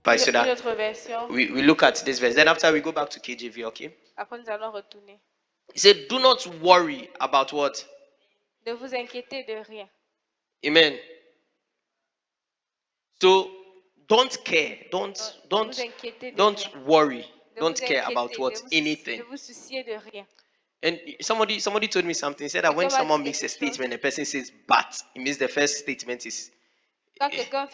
Right, so Une that autre version. we look at this verse. Then after we go back to KJV, okay? Après, nous allons retourner. He said, do not worry about what? Ne vous inquiétez de rien. Amen. So don't care. Don't vous inquiétez de don't rien. worry. Ne Don't vous care inquiétez, about what? ne vous Anything. souciez de rien. And somebody told me something. He said that when Quelqu'un m'a someone dit makes a quelque chose. statement, the person says but, it means the first statement is Quand quelqu'un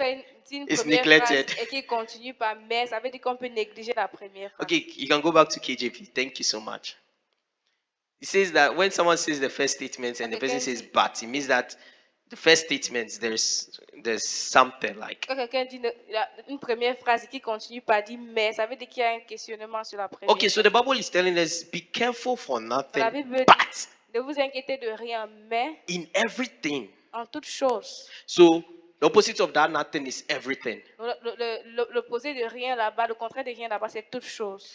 dit une It's première neglected. phrase et qu'il continue par mais, ça veut dire qu'on peut négliger la première phrase. okay. You can go back to KJP. Thank you so much. It says that when someone says the first statement and the person says but, it means that the first statement there's something like. Quand quelqu'un dit une première phrase et qu'il continue par dire mais, ça veut dire qu'il y a un questionnement sur la première. Okay, so the Bible is telling us be careful for nothing, La Bible dit, but ne vous inquiétez de rien, mais in everything. en toute chose. So the opposite of that nothing is everything. L'opposé de rien là-bas, le contraire de rien là-bas, c'est toute chose.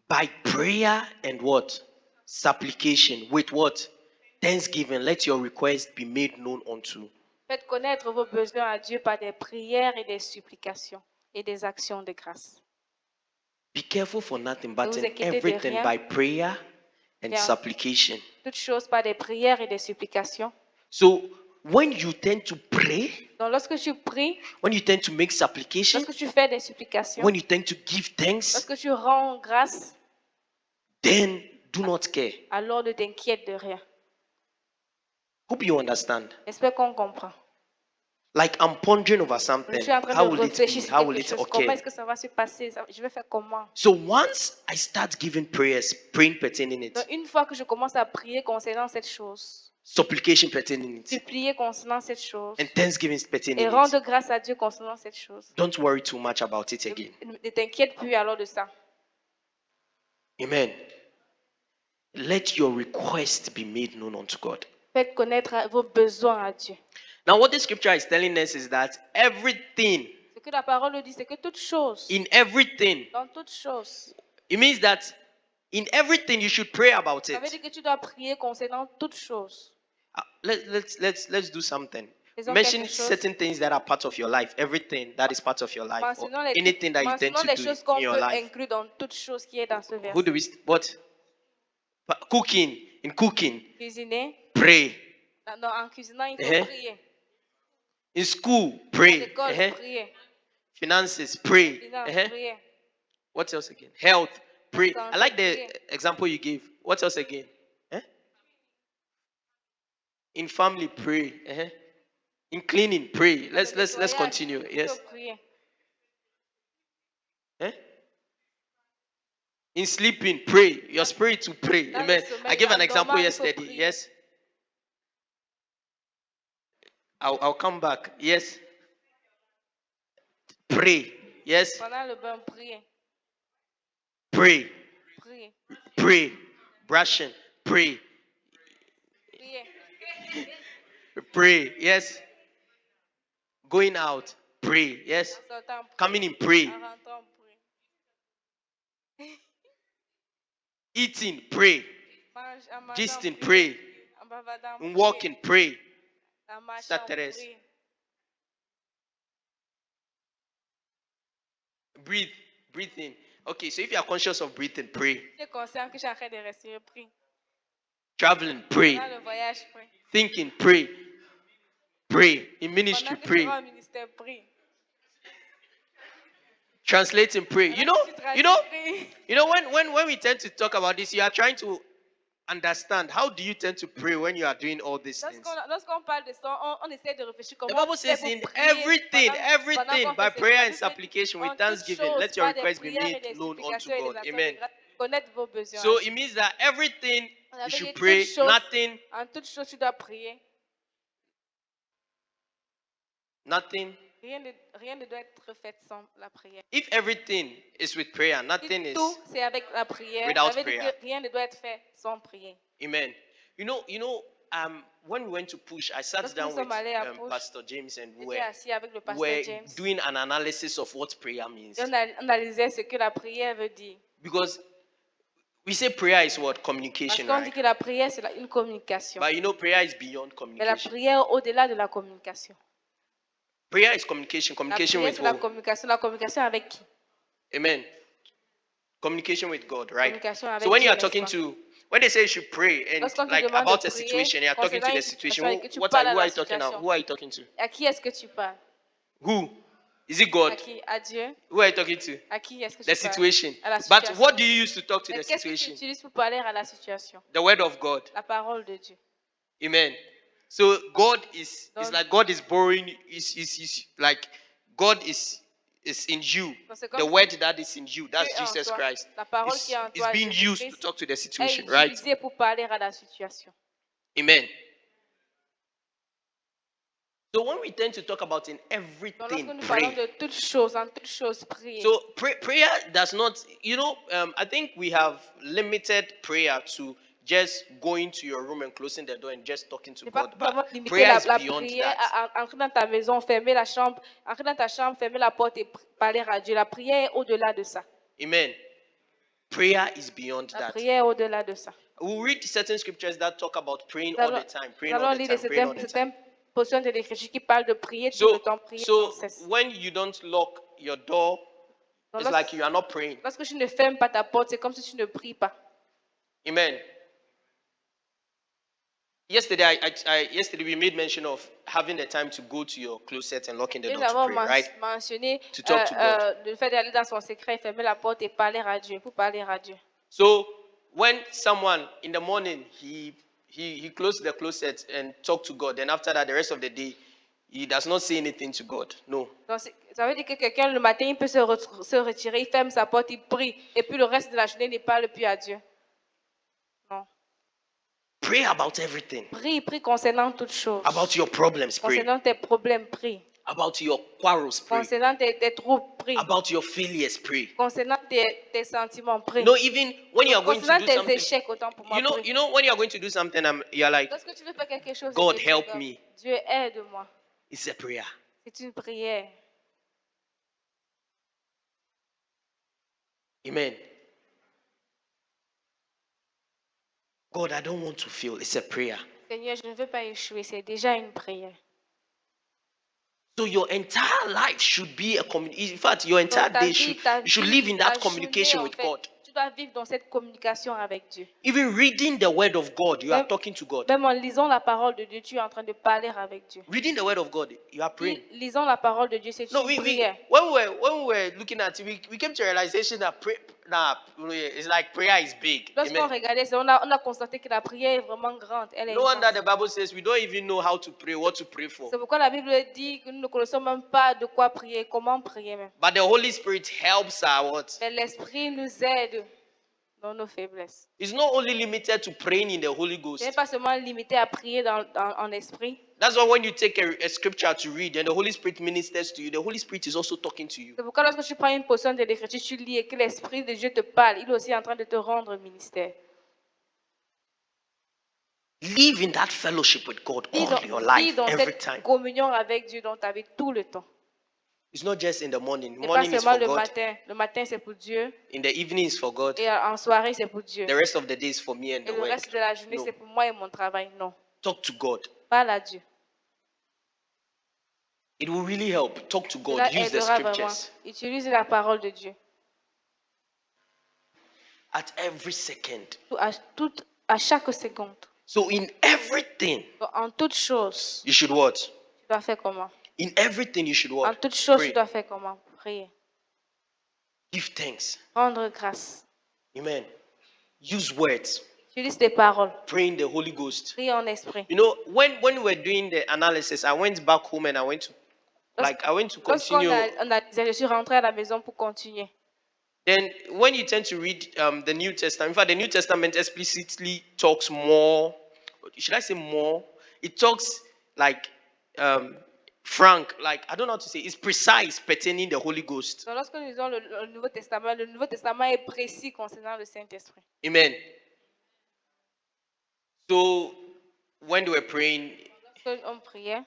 By prayer and what? Supplication. With what? Thanksgiving. Let your request be made known unto. Faites connaître vos besoins à Dieu par des prières et des supplications et des actions de grâce. Be careful for nothing, but Ne vous in inquiétez de everything rien. by prayer and Bien. supplication. Toutes choses par des prières et des supplications. So when you tend to pray, Donc lorsque tu pries, when you tend to make supplication, lorsque tu fais des supplications, when you tend to give thanks, lorsque tu rends grâce, then do not care. alors ne t'inquiète de rien. Hope you understand. J'espère qu'on comprend. Like I'm pondering over Je something. suis en train How de will it réfléchir be? sur How will quelque it chose. Comment occur? est-ce que ça va se passer? Je vais faire comment? So once I start giving prayers, praying pertaining it, Donc une fois que je commence à prier concernant cette chose, supplication pertaining it, supplier concernant cette chose, and thanksgiving et pertaining it, rendre grâce à Dieu concernant cette chose, don't worry too much about it again. ne t'inquiète plus alors de ça. Amen. Let your request be made known unto God. Faites connaître vos besoins à Dieu. Now, what the scripture is telling us is that everything, Ce que la parole dit, c'est que toute chose, in everything, dans toute chose, it means that in everything you should pray about ça veut it. dire que tu dois prier concernant toute chose. Let's do something. Faisons Mention quelque chose. certain things that are part of your life, everything that is part of your life, or Mentionnons anything that you tend mentionnons les to choses do qu'on in your peut life. inclure dans toute chose qui est dans ce Who verset. do we? What? Cooking. In cooking, Cuisiner, pray. en cuisinant, il faut Uh-huh. prier. In school, À pray. l'école, Uh-huh. prier. Finances, pray. Finance, Uh-huh. prier. What else again? Health, pray. Santé, I like the prier. example you gave. What else again? In family, pray. In cleaning, pray. Let's Nettoyage, continue. il Yes. faut prier. In sleeping, pray. Your spirit to pray. Dans le Amen. sommeil, I gave an en example dormant, il faut yesterday. prier. Yes. I'll come back. Yes. Pray. Yes. Pendant le bain, prier. Pray. Prier. Pray. Brushing. Pray. Prier. Pray. Yes. Going out. Pray. Yes. En sortant, prier. Coming in. Pray. En rentrant, prier. Eating. Pray. En mangeant, Gisting. prier. Pray. En bavardant, In prier. walking. Pray. En marchant, Sister Thérèse. prier. Breathe. Breathe in. Okay, so if you are conscious of breathing, pray. Tu es conscient que je suis en train de respirer, prie. Traveling, pray. Pendant le voyage, prie. Thinking, pray. Pray. In ministry, Pendant que tu pray. vas au ministère, prie. Translating, pray. You know, Prie. when we tend to talk about this, you are trying to understand how do you tend to pray when you are doing all these things. Lorsqu'on parle de ça, on essaie de réfléchir The comment Bible on fait says pour in prier everything, pendant qu'on by fait prayer ces and choses. supplication with En toutes thanksgiving, choses, let your par des request be prières et made des known unto supplications et des God. actions Amen. de grâce. Connaître vos besoins. So it means that everything On you avait should dit pray, toutes choses. nothing, En toutes choses, tu dois prier. nothing. Rien ne doit être fait sans la prière. If everything is with prayer, nothing Si is. tout, c'est avec la prière. without Ça veut dire prayer. que rien ne doit être fait sans prier. Amen. You know, when we went to Push, I sat Lorsque down nous with sommes allés à Push, Pastor James and we J'étais assis avec le pasteur were James. doing an analysis of what prayer means. Et on analysait ce que la prière veut dire. Because we say prayer is what? Parce Communication, qu'on dit right? que la prière, c'est une communication. But you know, prayer is beyond Mais la communication. prière au-delà de la communication. Prayer is communication. La Communication prière, with c'est la who? communication. La communication avec qui? Amen. Communication with God, right? Communication avec So when Dieu, you are n'est-ce talking pas? to, when they say you should pray and Lorsqu'on te like demande about de a prier situation, you are talking to concernant the une situation. situation et que tu What parles à who la are you talking now? situation, Who are you talking to? à qui est-ce que tu parles? Who? Is it À God? qui? À Dieu? Who are you talking to? À qui est-ce que The tu parles? situation. À la But situation. what do you use to talk to Mais the qu'est-ce que tu situation? utilises pour parler à la situation? The word of God. La parole de Dieu. Amen. So God is Donc- like God is borrowing is like God is in you. Donc, c'est The comme word that is in you, that's Dieu en Jesus toi. Christ. La parole qui est en Is toi, being used to Jésus-Christ, talk to the est situation, right? utilisée pour parler à la situation. Amen. So when we tend to talk about in Donc, everything, lorsque nous parlons pray. de toutes choses, en toutes choses, prier. So prayer does not, I think we have limited prayer to just going to your room and closing the door and just talking to Ne pas God. vraiment But limiter prayer is la beyond prière that. à entrer dans ta maison, fermer la chambre, entrer dans ta chambre, fermer la porte et parler à Dieu. La prière est au-delà de ça. Amen. Prayer is beyond La that. prière est au-delà de ça. We'll read certain scriptures that talk about praying Nous all allons, the time, nous praying all allons the lire time, praying all the time. certaines portions de l'Écriture qui parlent de prier tout le So, temps, prier so sans cesse. when you don't lock your door, Donc, it's like you are not praying. lorsque tu ne fermes pas ta porte, c'est comme si tu ne pries pas. Amen. Yesterday, yesterday we made mention of having the time to go to your closet and locking the Nous door to avons pray, right? mentionné To talk to God. le fait d'aller dans son secret, fermer la porte et parler à Dieu, pour parler à Dieu. So when someone in the morning he closed the closet and talked to God, then after that the rest of the day he does not say anything to God. No. Donc, ça veut dire que quelqu'un le matin, il peut se retirer, il ferme sa porte, il prie, et puis le reste de la journée, il ne parle plus à Dieu. Non. Pray about everything. Prie concernant toutes choses. About your problems, pray. Concernant tes problèmes, prie. About your quarrels, pray. Concernant tes troubles, prie. About your failures, pray. Concernant tes sentiments, prie. Even when you are going to Concernant do tes something, échecs, autant pour moi, prie. when you are going to do something, you're like, Lorsque tu veux faire quelque chose, God, et que tu help dis, me. Dieu aide-moi. It's a prayer. C'est une prière. Amen. God, I don't want to fail. It's a prayer. Seigneur, je ne veux pas échouer, c'est déjà une prière. So your entire life should be a communication. In fact, your entire Donc, day you should live in that ta communication journée, with en fait, God. tu dois vivre dans cette communication avec Dieu. Even reading the word of God, you are Même- talking to God. Même en lisant la parole de Dieu, tu es en train de parler avec Dieu. Reading the word of God, you are praying. Lisons la parole de Dieu, c'est No, une prière. when we were looking at it, we came to a realization that it's like prayer is big. Lorsqu'on Amen. regardait, on a constaté que la prière est vraiment grande. Elle est No wonder immense. the Bible says we don't even know how to pray, what to pray for. C'est pourquoi la Bible dit que nous ne connaissons même pas de quoi prier, comment prier même. But the Holy Spirit helps our what? Mais l'Esprit nous aide dans nos faiblesses. It's not only limited to praying in the Holy Ce Ghost. n'est pas seulement limité à prier en esprit. That's why when you take a scripture to read and the Holy Spirit ministers to you, the Holy Spirit is also talking to you. C'est pourquoi lorsque tu prends une portion de l'Écriture, tu lis et que l'Esprit de Dieu te parle, il est aussi en train de te rendre ministère. Live in that fellowship with God Vis all your vis life, dans every cette time. communion avec Dieu dans ta vie tout le temps. It's not just in the morning. Ce n'est pas Morning is seulement for le God. matin. Le matin, c'est pour Dieu. In the evening is for God. Et en soirée, c'est pour Dieu. The rest of the day is for me and Et the le work. reste de la journée, No. c'est pour moi et mon travail. Non. Talk to God. Parle à Dieu. It will really help. Talk to God. Cela Use the aidera vraiment. scriptures. Utilise la parole de Dieu. At every second. À chaque seconde. So in everything, Donc, en toute chose, you should what? tu dois faire comment? In everything, you should En what? toute chose, Pray. tu dois faire comment? Prier. Give thanks. Rendre grâce. Amen. Use words. Utilise des paroles. Pray in the Holy Ghost. Prie en esprit. You know, when we were doing the analysis, I went back home and I went to Lorsqu'on continue. je suis rentrée à la maison pour continuer. Then, when you tend to read the New Testament, in fact, the New Testament explicitly talks more. Should I say more? It talks like frank, like I don't know how to say. It's precise pertaining the Holy Ghost. Donc, lorsque nous lisons le Nouveau Testament est précis concernant le Saint-Esprit. Amen. So, when they were praying, Lorsque on priait,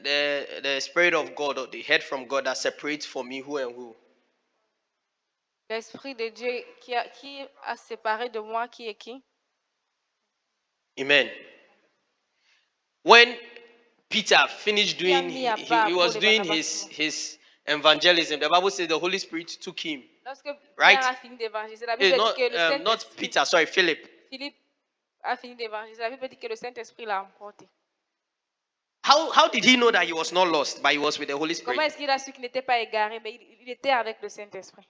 the Spirit of God or the head from God that separates for me who and who. l'Esprit de Dieu qui a séparé de moi qui est qui? Amen. When Peter finished doing, mis à he part was pour doing les his evangelism, the Bible says the Holy Spirit took him. Lorsque Right? Pierre a fini d'évangéliser, la Bible dit Not, que le not Saint-Esprit, Peter, sorry, Philip. Philippe a fini d'évangéliser, la Bible dit que le Saint-Esprit l'a emporté. How did he know that he was not lost, but he was with the Holy Comment Spirit? est-ce qu'il a su qu'il n'était pas égaré, mais il était avec le Saint-Esprit?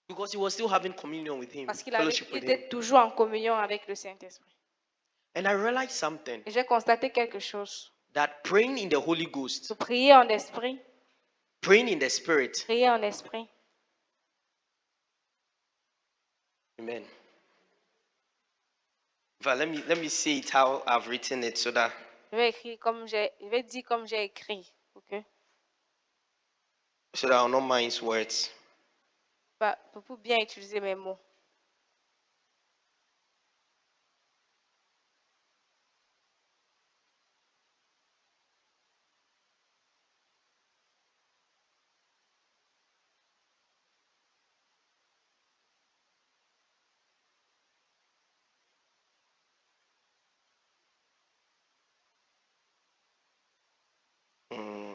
Because he was still having communion with him, Parce qu'il fellowship with him. était toujours en communion avec le Saint-Esprit. And I realized something, Et j'ai constaté quelque chose. that praying in the Holy Ghost, De prier en esprit, praying in the Spirit, prier en esprit. amen. But let me say it how I've written it so that Je vais dire comme j'ai écrit, ok? I'll not mind words. Pour bien utiliser mes mots. Mm.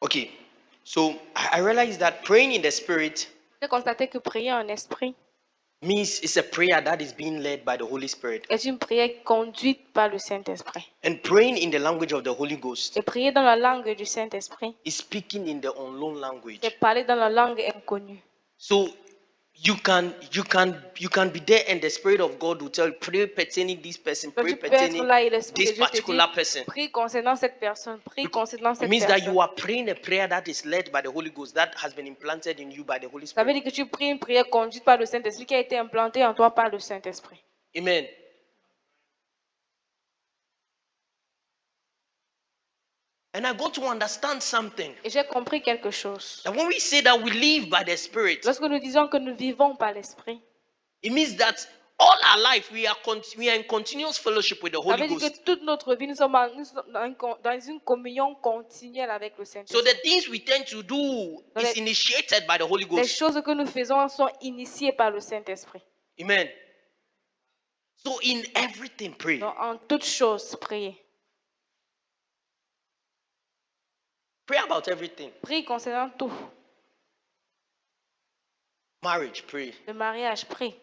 Okay, so I realized that praying in the Spirit J'ai constaté que prier en esprit means it's a prayer that is being led by the Holy Spirit. est une prière conduite par le Saint-Esprit. And praying in the language of the Holy Ghost Et prier dans la langue du Saint-Esprit, is speaking in the unknown language. c'est parler dans la langue inconnue. So you can be there and the Spirit of God will tell you, pray pertaining this person, Donc, pray tu peux être pertaining là et l'Esprit de this Dieu te dit, particular person. prie concernant cette personne, prie concernant It cette means that personne. you are praying a prayer that is led by the Holy Ghost, that has been implanted in you by the Holy Ça veut Spirit. dire que tu pries une prière conduite par le Saint-Esprit qui a été implantée en toi par le Saint-Esprit. Amen. And I got to understand something. Et j'ai compris quelque chose. That when we say that we live by the Spirit, Lorsque nous disons que nous vivons par l'Esprit, it means that all our life we are in continuous fellowship with the ça Holy veut dire Ghost. que toute notre vie, nous sommes dans une communion continuelle avec le So Saint-Esprit. the things we tend to do is initiated by the Holy Les Ghost. choses que nous faisons sont initiées par le Saint-Esprit. Amen. So in everything, pray. Donc, en toutes choses, priez. Pray about everything. Prie concernant tout. Marriage, pray. Le mariage, prie.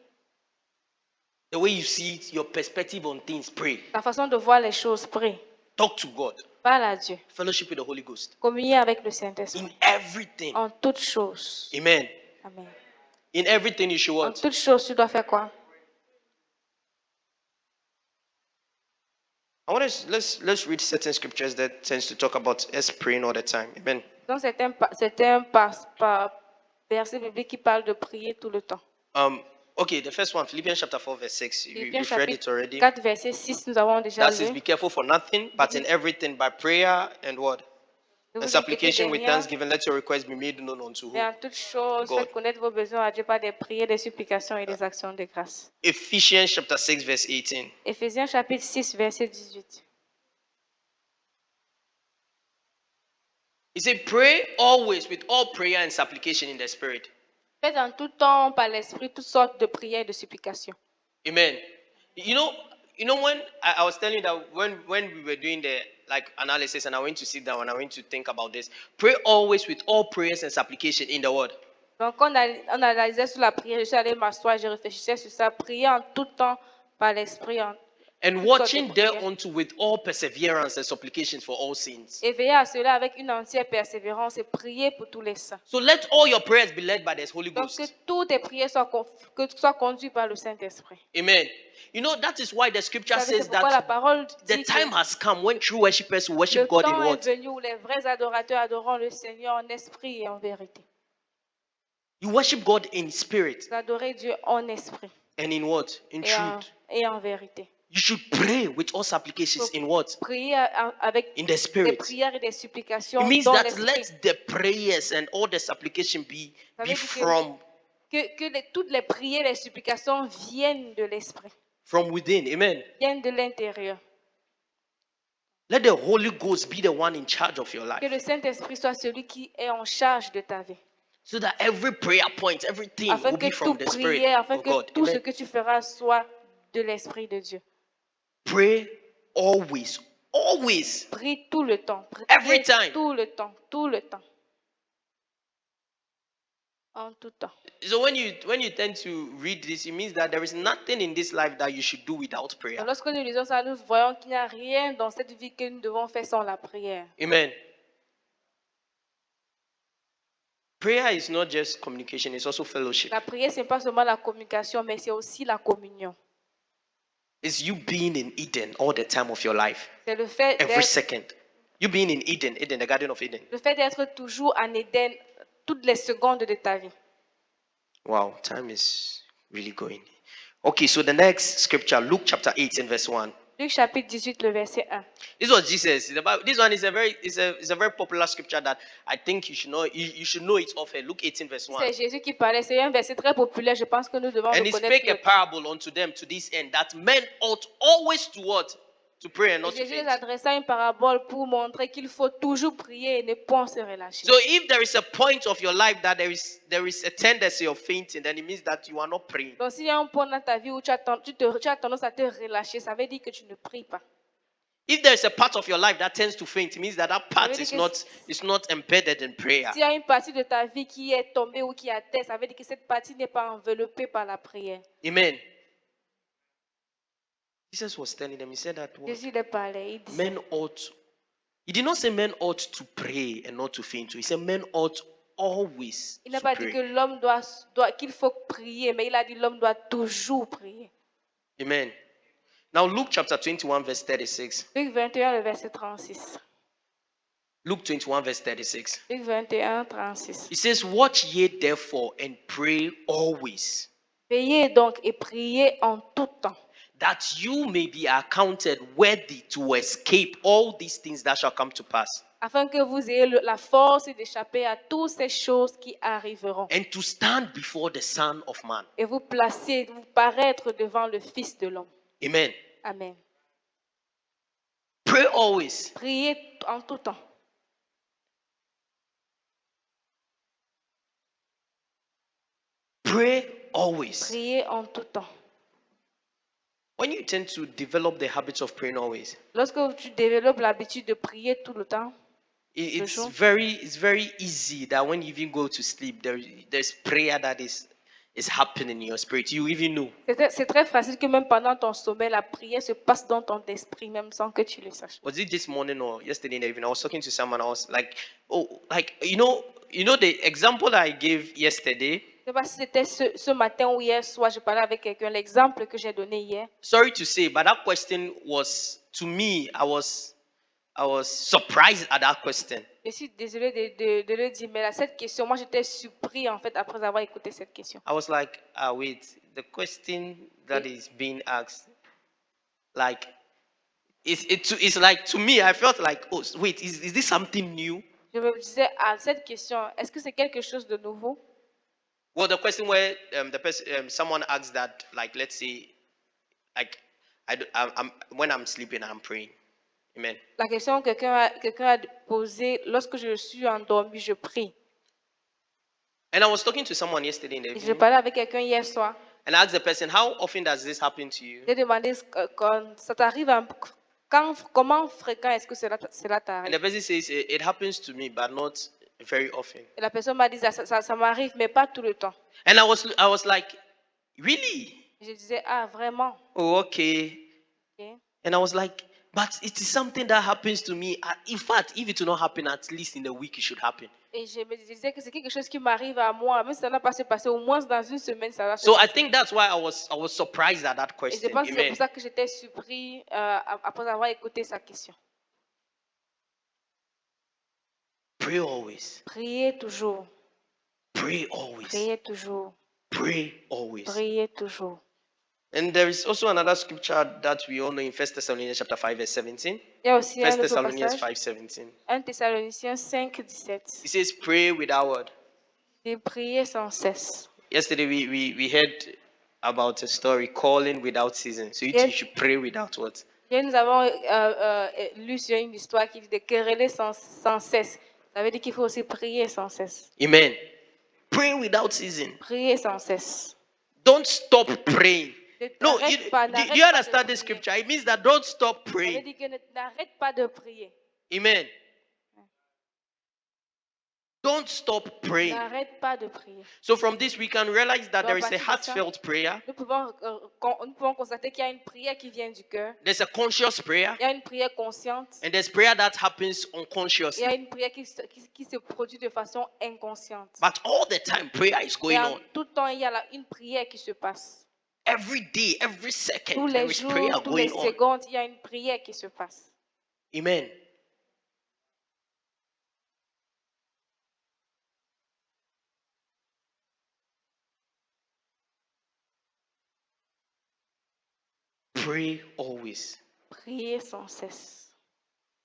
The way you see it, your perspective on things, pray. La façon de voir les choses, prie. Talk to God. Parle à Dieu. Fellowship with the Holy Ghost. Communier avec le In Saint-Esprit. everything. En toutes choses. Amen. Amen. In everything you should En what? toutes choses, tu dois faire quoi? I want us let's read certain scriptures that tends to talk about us praying all the time. Amen. Donc, c'est un verset biblique qui parle de prier tout le temps. Okay, the first one, Philippians chapter 4, verse 6. Philippiens You've read it chapitre already. 4, verset 6, nous avons déjà That says, lu. be careful for nothing, but in everything by prayer and what? Ne And vous inquiétez supplication de with rien, thanksgiving, let your requests be made known unto mais who? en toutes choses, God. faites connaître vos besoins à Dieu par des prières, des supplications et des actions de grâce. Ephesians chapter 6, verse 18. Éphésiens chapitre 6, verset 18. He said, pray always with all prayer and supplication in the spirit. Faites en tout temps par l'esprit toutes sortes de prières et de supplications. Amen. You know when I was telling you that when we were doing the analysis and I went to sit down and I went to think about this, pray always with all prayers and supplication in the word. Donc, on analysait sur la prière, je suis allée m'asseoir, je réfléchissais sur ça, prier en tout temps par l'esprit. And watching thereunto with all perseverance and supplications for all sins. Et veiller à cela avec une entière persévérance et prier pour tous les saints. So let all your prayers be led by the Holy Donc, Ghost. que toutes tes prières soient conduites par le Saint-Esprit. Amen. You know, that is why the scripture Vous savez, says c'est pourquoi la that parole the dit time que has come when true worshippers will worship le God in temps what? est venu où les vrais adorateurs adoreront le Seigneur en esprit et en vérité. You worship God in spirit Vous adorez Dieu en esprit and in what? In truth. et en vérité. You should pray with all supplications in what? Prier avec In the des spirit. prières et des It supplications means dans that l'esprit. let the prayers and all the supplication be Ça veut dire from toutes les prières et les supplications viennent de l'esprit, within. Amen. viennent de l'intérieur. Let the Holy Ghost be the one in charge of your Que life. le Saint-Esprit soit celui qui est en charge de ta vie. So that every prayer point, everything Afin will que be from toute the Spirit prière, afin of que God. tout ce Amen. que tu feras soit de l'Esprit de Dieu. Pray always. Always. Prie tout le temps. Every Prie time. tout le temps. Tout le temps. En tout temps. So when you tend to read this, it means that there is nothing in this life that you should do without prayer. Donc, lorsque nous lisons ça, nous voyons qu'il n'y a rien dans cette vie que nous devons faire sans la prière. Amen. Prayer is not just communication, it's also fellowship. La prière, ce n'est pas seulement la communication, mais c'est aussi la communion. It's you being in Eden all the time of your life. C'est le fait Every d'être, second. You being in Eden, the Garden of Eden. le fait d'être toujours en Éden toutes les secondes de ta vie. Wow, time is really going. Okay, so the next scripture, Luke chapter 18, verse 1. Luc chapitre 18, le verset 1. This was Jesus. This one is a very popular scripture that I think you should know. You should know it off here. Luke 18, verse 1. C'est Jésus qui parlait. C'est un verset très populaire. Je pense que nous devons And le he connaître. spake a parable unto them to this end, that men ought always to what? To pray and not to Jésus les faint. adressa une parabole pour montrer qu'il faut toujours prier et ne point se relâcher. So if there is a point of your life that there is a tendency of fainting, then it means that you are not praying. Donc s'il y a un point dans ta vie où tu as tendance à te relâcher, ça veut dire que tu ne pries pas. If there is a part of your life that tends to faint, it means that part veut dire is not embedded in prayer. S'il y a une partie de ta vie qui est tombée ou qui est à terre, ça veut dire que cette partie n'est pas enveloppée par la prière. Amen. Jesus was telling them, he said that what? Jésus les parlait. Il disait, Men ought. He did not say men ought to pray and not to faint. He said men ought always il n'a to pas dit que pray. l'homme qu'il faut prier, mais il a dit l'homme doit toujours prier. Amen. Now Luke chapter 21 verse 36. Luc 21, le verset 36. Luke 21 verse 36. Luc 21, 36. He says, watch ye therefore and pray always, Veillez donc et priez en tout temps, that you may be accounted worthy to escape all these things that shall come to pass, afin que vous ayez la force d'échapper à toutes ces choses qui arriveront and to stand before the Son of Man. et vous paraître devant le Fils de l'homme. Amen. Amen. Pray always. Priez en tout temps. Pray always. Priez en tout temps. When you tend to develop the habits of praying always, Lorsque tu développes l'habitude de prier tout le temps, it's Toujours. very easy that when you even go to sleep, there's prayer that is happening in your spirit. You even know. c'est très facile que même pendant ton sommeil, la prière se passe dans ton esprit, même sans que tu le saches. Was it this morning or yesterday in the evening? I was talking to someone. I was like, oh, like you know the example that I gave yesterday. Je ne sais pas si c'était ce matin ou hier soir, je parlais avec quelqu'un. L'exemple que j'ai donné hier, Sorry to say, but that question was, to me, I was surprised at that question. je suis désolée de le dire, mais là, cette question, moi j'étais surpris en fait après avoir écouté cette question. I was like, wait, the question that is being asked, like, it's like, to me, I felt like, oh, wait, is this something new? Je me disais, cette question, est-ce que c'est quelque chose de nouveau? Well, the question where someone asks that, like, let's say, like, I'm when I'm sleeping, I'm praying. Amen. La question que quelqu'un a posée, lorsque je suis endormi, je prie. And I was talking to someone yesterday in the Et je evening, parlais avec quelqu'un hier soir. and I asked the person, how often does this happen to you? J'ai demandé quand ça t'arrive, comment fréquent est-ce que cela And t'arrive? the person says, it happens to me, but not very often. Et la personne m'a dit, ça m'arrive, mais pas tout le temps. And I was like, really? Je disais, vraiment? Oh, okay. Ok. And I was like, but it is something that happens to me. In fact, if it will not happen, at least in a week, it should happen. Et je me disais que c'est quelque chose qui m'arrive à moi, même si ça n'a pas se passé, au moins dans une semaine, ça va se So I passer. think that's why I was surprised at that Et je question. pense que c'est Amen. pour ça que j'étais surpris après avoir écouté sa question. Pray always. Priez toujours, Pray always. priez toujours, Pray always. priez toujours. And there is also another scripture that we all know in 1 Thessalonians chapter 5 verse 17. Il y a aussi 1 un autre Thessalonians passage, 5:17. 1 Thessaloniciens 5, 17. It says, pray without word. Et priez sans cesse. Yesterday we heard about a story, calling without season. So you Yes. should pray without what? Hier, nous avons lu sur une histoire qui dit de quereller sans cesse. Ça veut dire qu'il faut aussi prier sans cesse. Amen. Pray without season. Prier sans cesse. Don't stop praying. Ne No, t'arrête pas, do n'arrête you pas de understand this prier. scripture? It means that don't stop Ça veut praying. dire que n'arrête pas de prier. Amen. Don't stop praying. N'arrête pas de prier. So from this we can realize that Donc, there is a à partir de ça, heartfelt prayer. Nous pouvons constater qu'il y a une prière qui vient du cœur. There's a conscious prayer. Il y a une prière consciente. And there's prayer that happens Il y a unconsciously. une prière qui se produit de façon inconsciente. But all the time prayer is going Et on. tout le temps, il y a une prière qui se passe. Every day, every Tous second, les there is prayer jours, tous les going on. secondes, il y a une prière qui se passe. Amen. Pray always. Priez sans cesse.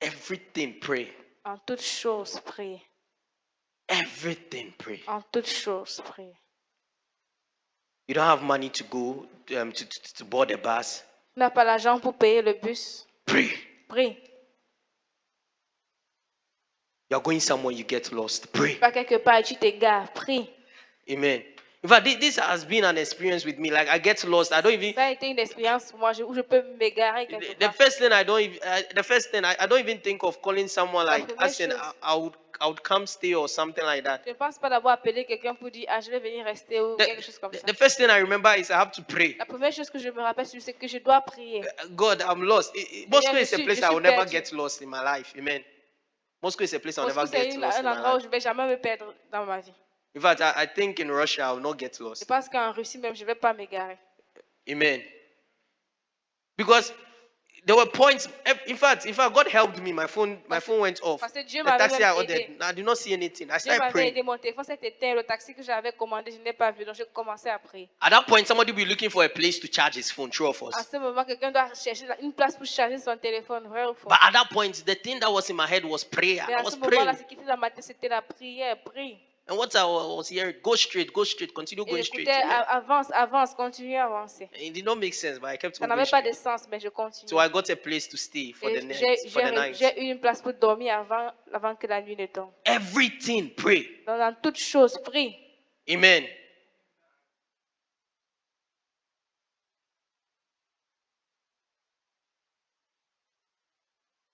Everything pray. En toutes choses, priez. Everything pray. En toutes choses, priez. You don't have money to go to board a bus. Tu n'as pas l'argent pour payer le bus. Pray. Prie. You're going somewhere, you get lost. Pray. Pas quelque part, tu t'égares. Prie. Amen. In fact, this has been an experience with me. Like I get lost. I don't even. Ça a été une expérience pour moi où je peux m'égarer quelque The part. first thing I don't even. I don't even think of calling someone like première asking. chose- I would come stay or something like that. Je ne pense pas d'avoir appelé quelqu'un pour dire je vais venir rester ou quelque chose comme ça. The first thing I remember is I have to pray. La première chose que je me rappelle, c'est que je dois prier. God, I'm lost. Moscow je is a suis- place je I suis will never perdu. get lost in my life. Amen. Moscow is a place I will Parce que never c'est get lost in un my endroit où life. je ne vais jamais me perdre dans ma vie. In fact, I think in Russia I will not get Je lost. pense qu'en Russie même, je ne vais pas m'égarer. Amen. Because there were points. In fact, God helped me. My phone went off. Parce que Dieu The m'avait taxi I même ordered, aidé. I did not see anything. I Dieu started m'avait praying. aidé, mon téléphone s'est éteint, le taxi que j'avais commandé, je n'ai pas vu, donc j'ai commencé à prier. At that point, somebody will be looking for a place to charge his phone. True of À us. ce moment, quelqu'un doit chercher une place pour charger son téléphone, vrai ou faux? But at that point, the thing that was in my head was prayer. Mais I à was ce moment-là, praying. ce qui était dans ma tête, c'était la prière, prie. And what I was hearing, go straight, continue Et going straight. j'écoutais, Amen. avance, continue à avancer. It did not make sense, but I kept Ça on n'avait going pas de straight. sens, mais je continue. So I got a place to stay for the Et night. j'ai eu une place pour dormir avant que la nuit ne tombe. Everything, pray. Donc, dans toutes choses, prie. Amen.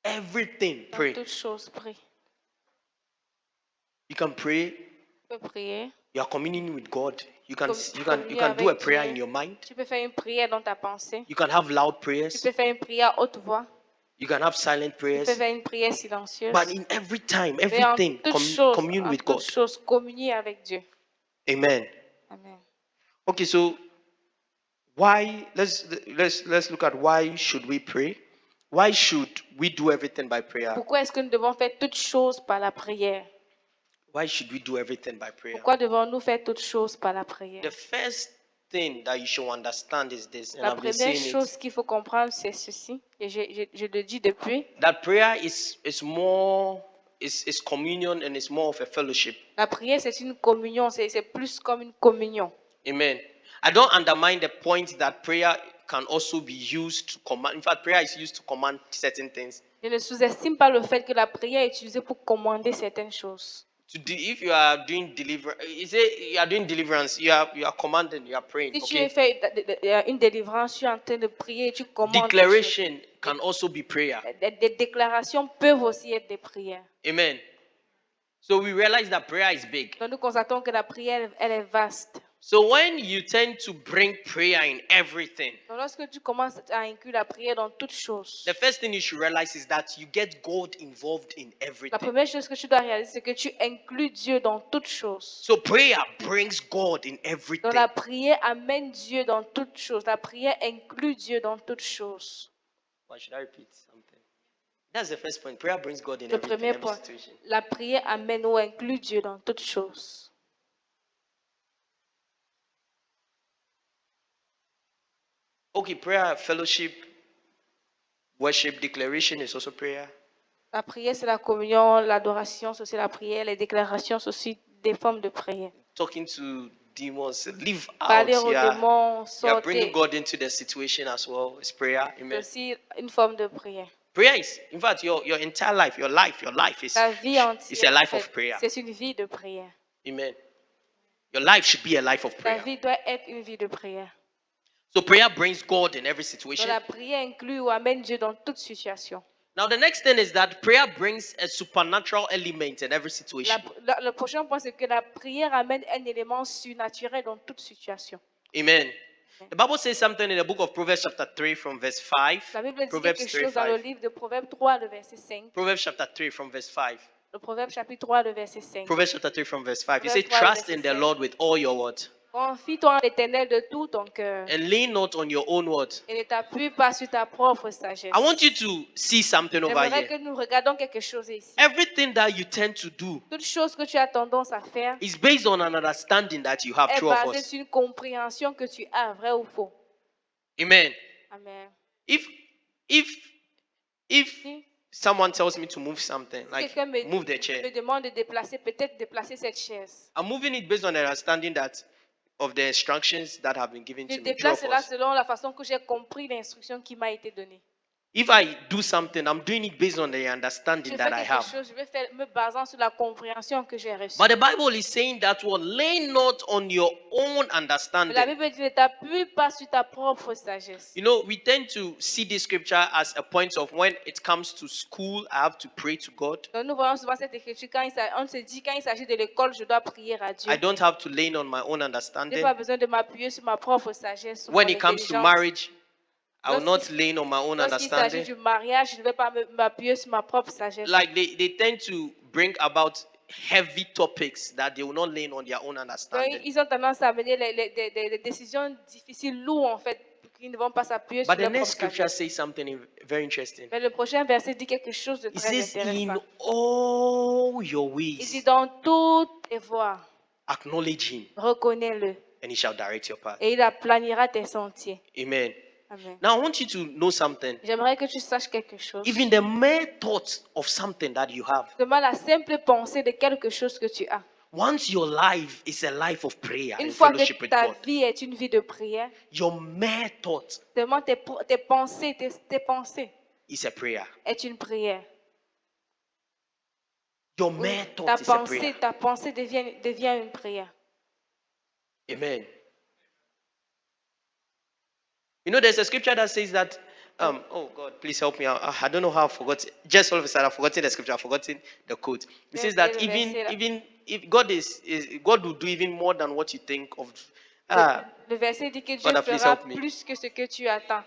Everything, Dans pray. toutes choses, prie. You can pray. Tu peux prier. You are communing with God. You can Communier you can do a avec prayer Dieu. in your mind. Tu peux faire une prière dans ta pensée. You can have loud Tu prayers. peux faire une prière à haute voix. You can have silent Tu peux prayers. faire une prière silencieuse. But in every time, Mais en everything, toutes choses, commune en with toutes God. choses, communier avec Dieu. Amen. Amen. Okay, so why let's look at why should we pray? Why should we do everything by prayer? Pourquoi est-ce que nous devons faire toutes choses par la prière? Why should we do everything by prayer? Pourquoi devons-nous faire toutes choses par la prière? The first thing that you should understand is this, and La I've been première saying chose it, qu'il faut comprendre, c'est ceci, et je le dis depuis. that prayer is more is communion and it's more of a fellowship. La prière, c'est une communion, c'est plus comme une communion. Amen. I don't undermine the point that prayer can also be used to command. In fact, prayer is used to command certain things. Je ne sous-estime pas le fait que la prière est utilisée pour commander certaines choses. If you are doing deliverance, you are commanding, you are praying. Si tu Okay. fais une délivrance, tu es en train de prier, tu commandes. quelque chose. Declaration can also be prayer. Des déclarations peuvent aussi être des prières. Amen. So we realize that prayer is big. Donc nous constatons que la prière, elle est vaste. So when you tend to bring prayer in everything, Donc lorsque tu commences à inclure la prière dans toutes choses, the first thing you should realize is that you get God involved in la everything. première chose que tu dois réaliser, c'est que tu inclus Dieu dans toutes choses. So prayer brings God in Donc everything. la prière amène Dieu dans toutes choses. La prière inclut Dieu dans toutes choses. Why should I repeat something? That's the first point. Prayer brings God in Le everything, premier every point, situation. la prière amène ou inclut Dieu dans toutes choses. Okay, prayer, fellowship, worship, declaration is also prayer. La prière, c'est la communion, l'adoration, c'est aussi la prière, les déclarations, c'est aussi des formes de prière. Talking to demons, live Parler out. aux Yeah. démons, You're bringing sortir, God into the situation as well. It's prayer. c'est Amen. aussi une forme de prière. Prayer is, in fact, your entire life, your life is Ta vie it's a entière, en life of fait, prayer. c'est une vie de prière. Amen. Your life should be a life of Ta prayer. vie doit être une vie de prière. So prayer brings God in every Donc situation. la prière inclut ou amène Dieu dans toute situation. Now the next thing is that prayer brings a supernatural element in every situation. Le prochain point, c'est que la prière amène un élément surnaturel dans toute situation. Amen. The Bible says something in the book of Proverbs chapter 3 from verse 5. La Bible dit Proverbs quelque 3, chose dans le 5. livre de Proverbes 3, le verset 5. Proverbs chapter 3 from verse 5. Le Proverbe chapitre 3, le verset 5. Proverbs chapter 3 from verse 5. You say, Proverbes 3, trust le in verset the 5. Lord with all your what? Confie-toi en l'Éternel de tout ton cœur And lean not on your own what? et ne t'appuie pas sur ta propre sagesse. I want you to see something over J'aimerais here. que nous regardions quelque chose ici. Everything that you tend to do Toute chose que tu as tendance à faire is based on an understanding that you have, est true of basée us. sur une compréhension que tu as, vrai ou faux. Amen. Amen. If Si someone tells me to move something, like quelqu'un me, move the chair, me demande de déplacer, peut-être déplacer cette chaise. I'm moving it based on an understanding that of the instructions that have been given Je to me. True déplace of cela us. selon la façon que j'ai compris l'instruction qui m'a été donnée. If I do something, I'm doing it based on the Je understanding fais that I quelque have. chose, je vais faire me basant sur la compréhension que j'ai reçue. But the Bible is saying that well, lay not on your own Mais la understanding. Bible dit ne t'appuie pas sur ta propre sagesse. You know, we tend to see this scripture as a point of when it comes to school, I have to pray to God. Donc nous voyons souvent cette écriture quand on se dit quand il s'agit de l'école, je dois prier à Dieu. I don't have to lean on my own Je n'ai understanding. pas besoin de m'appuyer sur ma propre sagesse, sur When mon it comes to intelligence. marriage, I will not Lorsqu'il lean on my own lorsqu'il s'agit understanding. du mariage, je ne vais pas m'appuyer sur ma propre sagesse. Like they tend to bring about heavy topics that they will not lean on their own Donc, understanding. ils ont tendance à mener des décisions difficiles, lourdes en fait, qu'ils ne vont pas s'appuyer But sur the leur next propre scripture sagesse. says something very interesting. Mais le prochain verset dit quelque chose de It très says, in intéressant. all your Il dit ways, dans toutes tes voies, acknowledge him, reconnais-le and he shall direct your path. et il aplanira tes sentiers. Amen. Amen. Now I want you to know something. J'aimerais que tu saches quelque chose. Even the mere thought of something that you have, Seulement la simple pensée de quelque chose que tu as. once your life is a life of prayer Une and fois fellowship que with ta God, vie est une vie de prière, your mere thought seulement tes pensées, tes pensées is a prayer. est une prière. Your Oui, mere thought is a prayer. ta pensée devient une prière. Amen. You know, there's a scripture that says that. Oh God, please help me out. I don't know how I forgot. Just all of a sudden, I've forgotten the scripture. I've forgotten the quote. It says that even if God is God will do even more than what you think of. Le verset dit que Dieu Father, please fera help me. plus que ce que tu attends.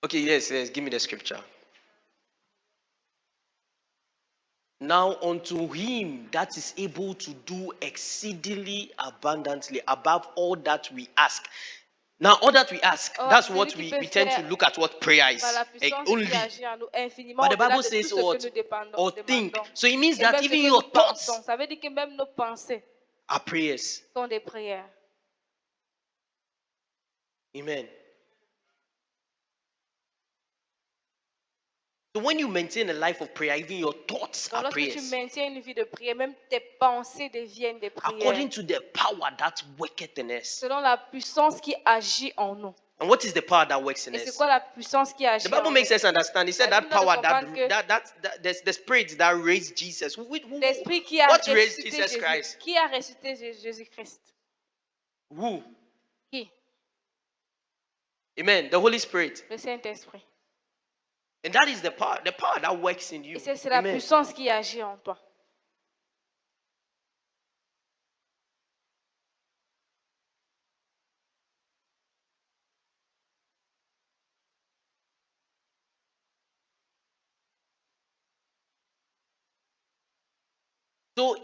Okay, yes, give me the scripture. Now unto him that is able to do exceedingly abundantly above all that we ask. Now, all that we ask, Oh, that's celui what qui we peut tend to faire look at what prayer is. Par la puissance Only. qui agit en nous infiniment But the au-delà Bible de tout says ce que what? nous Or think. demandons. So it means Et that même ce even que your nous thoughts pensons, ça veut dire que même nos pensées are prayers. sont des prières. Amen. So when you maintain a life of prayer, even your thoughts Donc are lorsque tu prayers. maintiens une vie de prière, même tes pensées deviennent des prières. According to the power that worketh in us. Selon la puissance qui agit en nous. And what is the power that works in Et c'est us? quoi la puissance qui The agit Bible en makes nous? us understand. It said La that Bible nous power comprendre que that there's the spirit that raised Jesus. l'esprit qui a What raised ressuscité Jesus Jésus, Christ? qui a ressuscité Jésus-Christ? Who? Qui? Amen. The Holy Spirit. Le Saint-Esprit. And that is the power that works in you. Et c'est la Amen. puissance qui agit en toi. So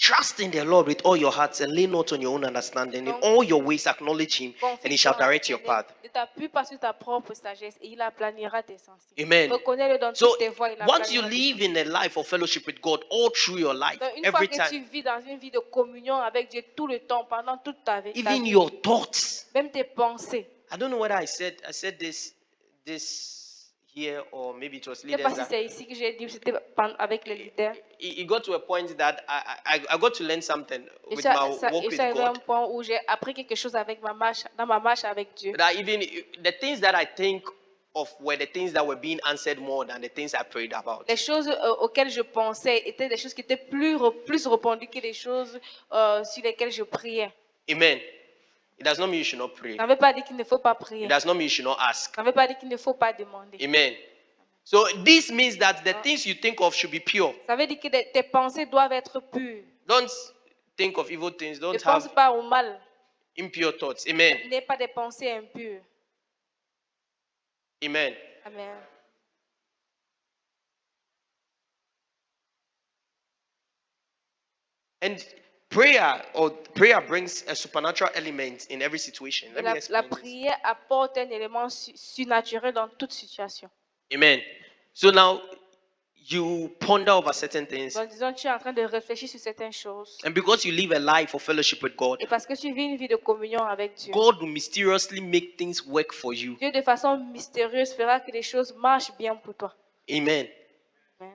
Trust in the Lord with all your hearts and lean not on your own understanding. In Donc, all your ways acknowledge him and he confie shall sur la direct your path. ne t'appuie pas sur ta propre sagesse et il aplanira tes sentiers. Amen. Reconnais-le dans So toutes tes voies. Il once you aplanira tes live in a life of fellowship with God all through your life, Donc, une fois every que tu time, vis dans une vie de communion avec Dieu tout le temps, pendant toute ta vie, even your thoughts. même tes pensées. I don't know whether I said this here or maybe it was Je ne sais pas leaders. si c'est ici que j'ai dit, c'était avec les leaders. It got to a point that I got to learn something Et with ça, my walk je with suis arrivé à un God. point où j'ai appris quelque chose avec dans ma marche avec Dieu. That even the things that I think of were the things that were being answered more than the things I prayed about. Les choses auxquelles je pensais étaient des choses qui étaient plus répandues que les choses sur lesquelles je priais. Amen. It does not mean you should not pray. Ça ne veut pas dire qu'il ne faut pas It prier. does not mean you should not ask. Ça ne veut pas dire qu'il ne faut pas demander. Amen. So this means that the things you think of should be pure. Ça veut dire que tes pensées doivent être pures. Don't think of evil things. Ne Don't pense have pas au mal. impure thoughts. Amen. N'aie pas des pensées impures. Amen. Amen. And prayer brings a supernatural element in every situation. Let me La explain this. prière apporte un élément surnaturel dans toute situation. Amen. So now you ponder over certain things. Donc, disons, tu es en train de réfléchir sur certaines choses. And because you live a life of fellowship with God, Et parce que tu vis une vie de communion avec Dieu, God will mysteriously make things work for you. Dieu de façon mystérieuse fera que les choses marchent bien pour toi. Amen. Amen.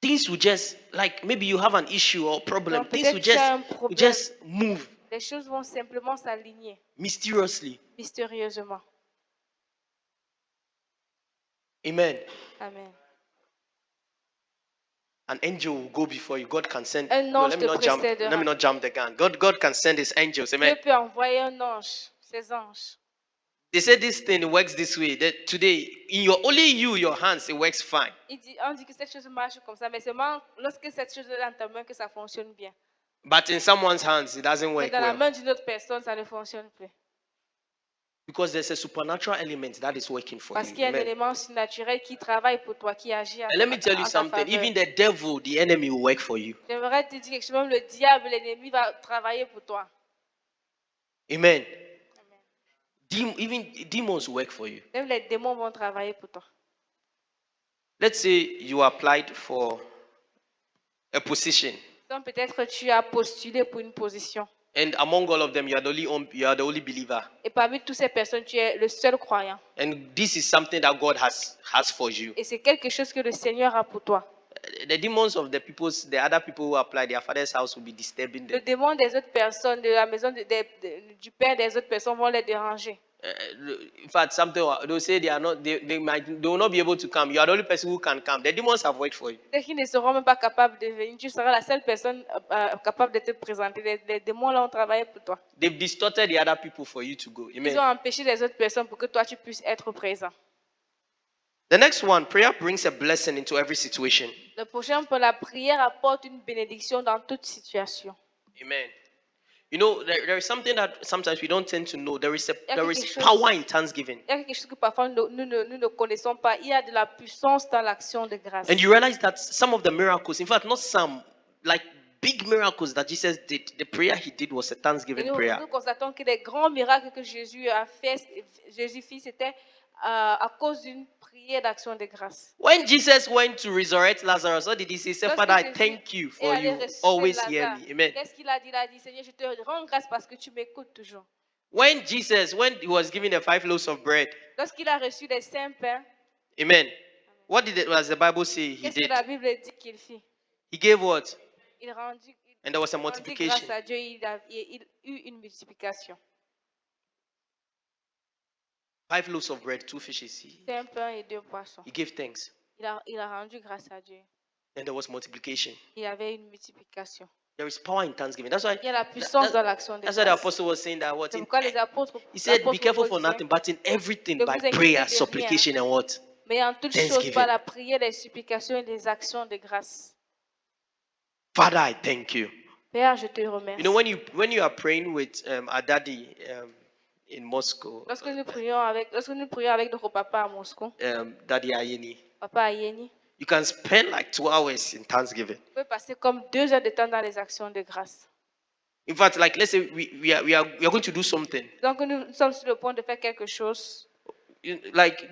Things will just, like maybe you have an issue or problem, Donc, things will peut-être tu as un will problème. just move Les choses vont simplement s'aligner mysteriously. mystérieusement. Amen. Amen. An angel will go before you. God can send. Un No, ange let me te not jump. précédera. Let me not jump the gun. God can send His angels. Amen. Dieu peut envoyer un ange, ses anges. They say this thing works this way. That today, in your hands, it works fine. On dit que cette chose marche comme ça, mais seulement lorsque cette chose est dans ta main que ça fonctionne bien. But in someone's hands, it doesn't Mais work dans la well main d'une autre personne, ça ne fonctionne plus. because there's a supernatural element that is working for Parce you. qu'il y a un Amen. élément surnaturel qui travaille pour toi, qui agit And let me tell you en ta something. faveur. Even the devil, the enemy, will work for you. J'aimerais te dire quelque chose, même le diable, l'ennemi va travailler pour toi. Amen. Even demons work for you. Même les démons vont travailler pour toi. Let's say you applied for a position, Donc peut-être tu as postulé pour une position. and among all of them, you are the only believer. Et parmi toutes ces personnes, tu es le seul croyant. And this is something that God has for you. Et c'est quelque chose que le Seigneur a pour toi. The demons of the other people who apply, their father's house will be disturbing Le them. démon des autres personnes, de la maison du père des autres personnes vont les déranger. In fact, something they'll say they will not be able to come. You are the only person who can come. The demons have worked for you. Dès qu'ils ne seront même pas capables de venir, tu seras la seule personne capable de te présenter. Les démons là ont travaillé pour toi. They've distorted the other people for you to go. Ils Amen. ont empêché les autres personnes pour que toi tu puisses être présent. The next one, prayer brings a blessing into every situation. Le prochain point, la prière apporte une bénédiction dans toute situation. Amen. You know, there is something that sometimes we don't tend to know. There is quelque chose- power in thanksgiving. Il y a quelque chose que parfois nous ne connaissons pas. Il y a de la puissance dans l'action de grâce. And you realize that some of the miracles, in fact, not some, like big miracles that Jesus did, the prayer he did was a Et thanksgiving nous prayer. constatons que les grands miracles que Jésus a fait, Jésus fit, c'était à cause d'une prière d'action de grâce. When Jesus went to resurrect Lazarus, what did he say? He said, Lorsque Father, I Jésus thank you est for allé you ressusciter always hear Lazare, me. Amen. qu'est-ce qu'il a dit? Il a dit, Seigneur, je te rends grâce parce que tu m'écoutes toujours. When he was given the 5 loaves of bread, Lorsqu'il a reçu les 5 pains, amen. What does the Bible say he qu'est-ce que did? la Bible dit qu'il fit? He gave what? Il rendit And there was a grâce multiplication. à Dieu, il eut une multiplication. 5 loaves of bread, 2 fishes. 5 pains et 2 poissons. He gave thanks. Il a rendu grâce à Dieu. And there was multiplication. Il y avait une multiplication. There is power in thanksgiving. That's why Il y a la puissance dans l'action de that's why the grâce. apostle was saying that what C'est in, pourquoi les apôtres, he said, be l'apôtre careful Paul for disait, nothing, but in everything Ne by vous inquiétez de prayer, rien. supplication, and what? mais en toutes choses Thanksgiving. par la prière, les supplications et les actions de grâce. Father, I thank you. Père, je te remercie. You know, when you are praying with our daddy in Moscow, Lorsque nous prions avec notre papa à Moscou, Daddy Ayeni, papa Ayeni, You can spend like 2 hours in Thanksgiving. Vous pouvez passer comme 2 heures de temps dans les actions de grâce. In fact, like let's say we are going to do something. Donc nous sommes sur le point de faire quelque chose. Like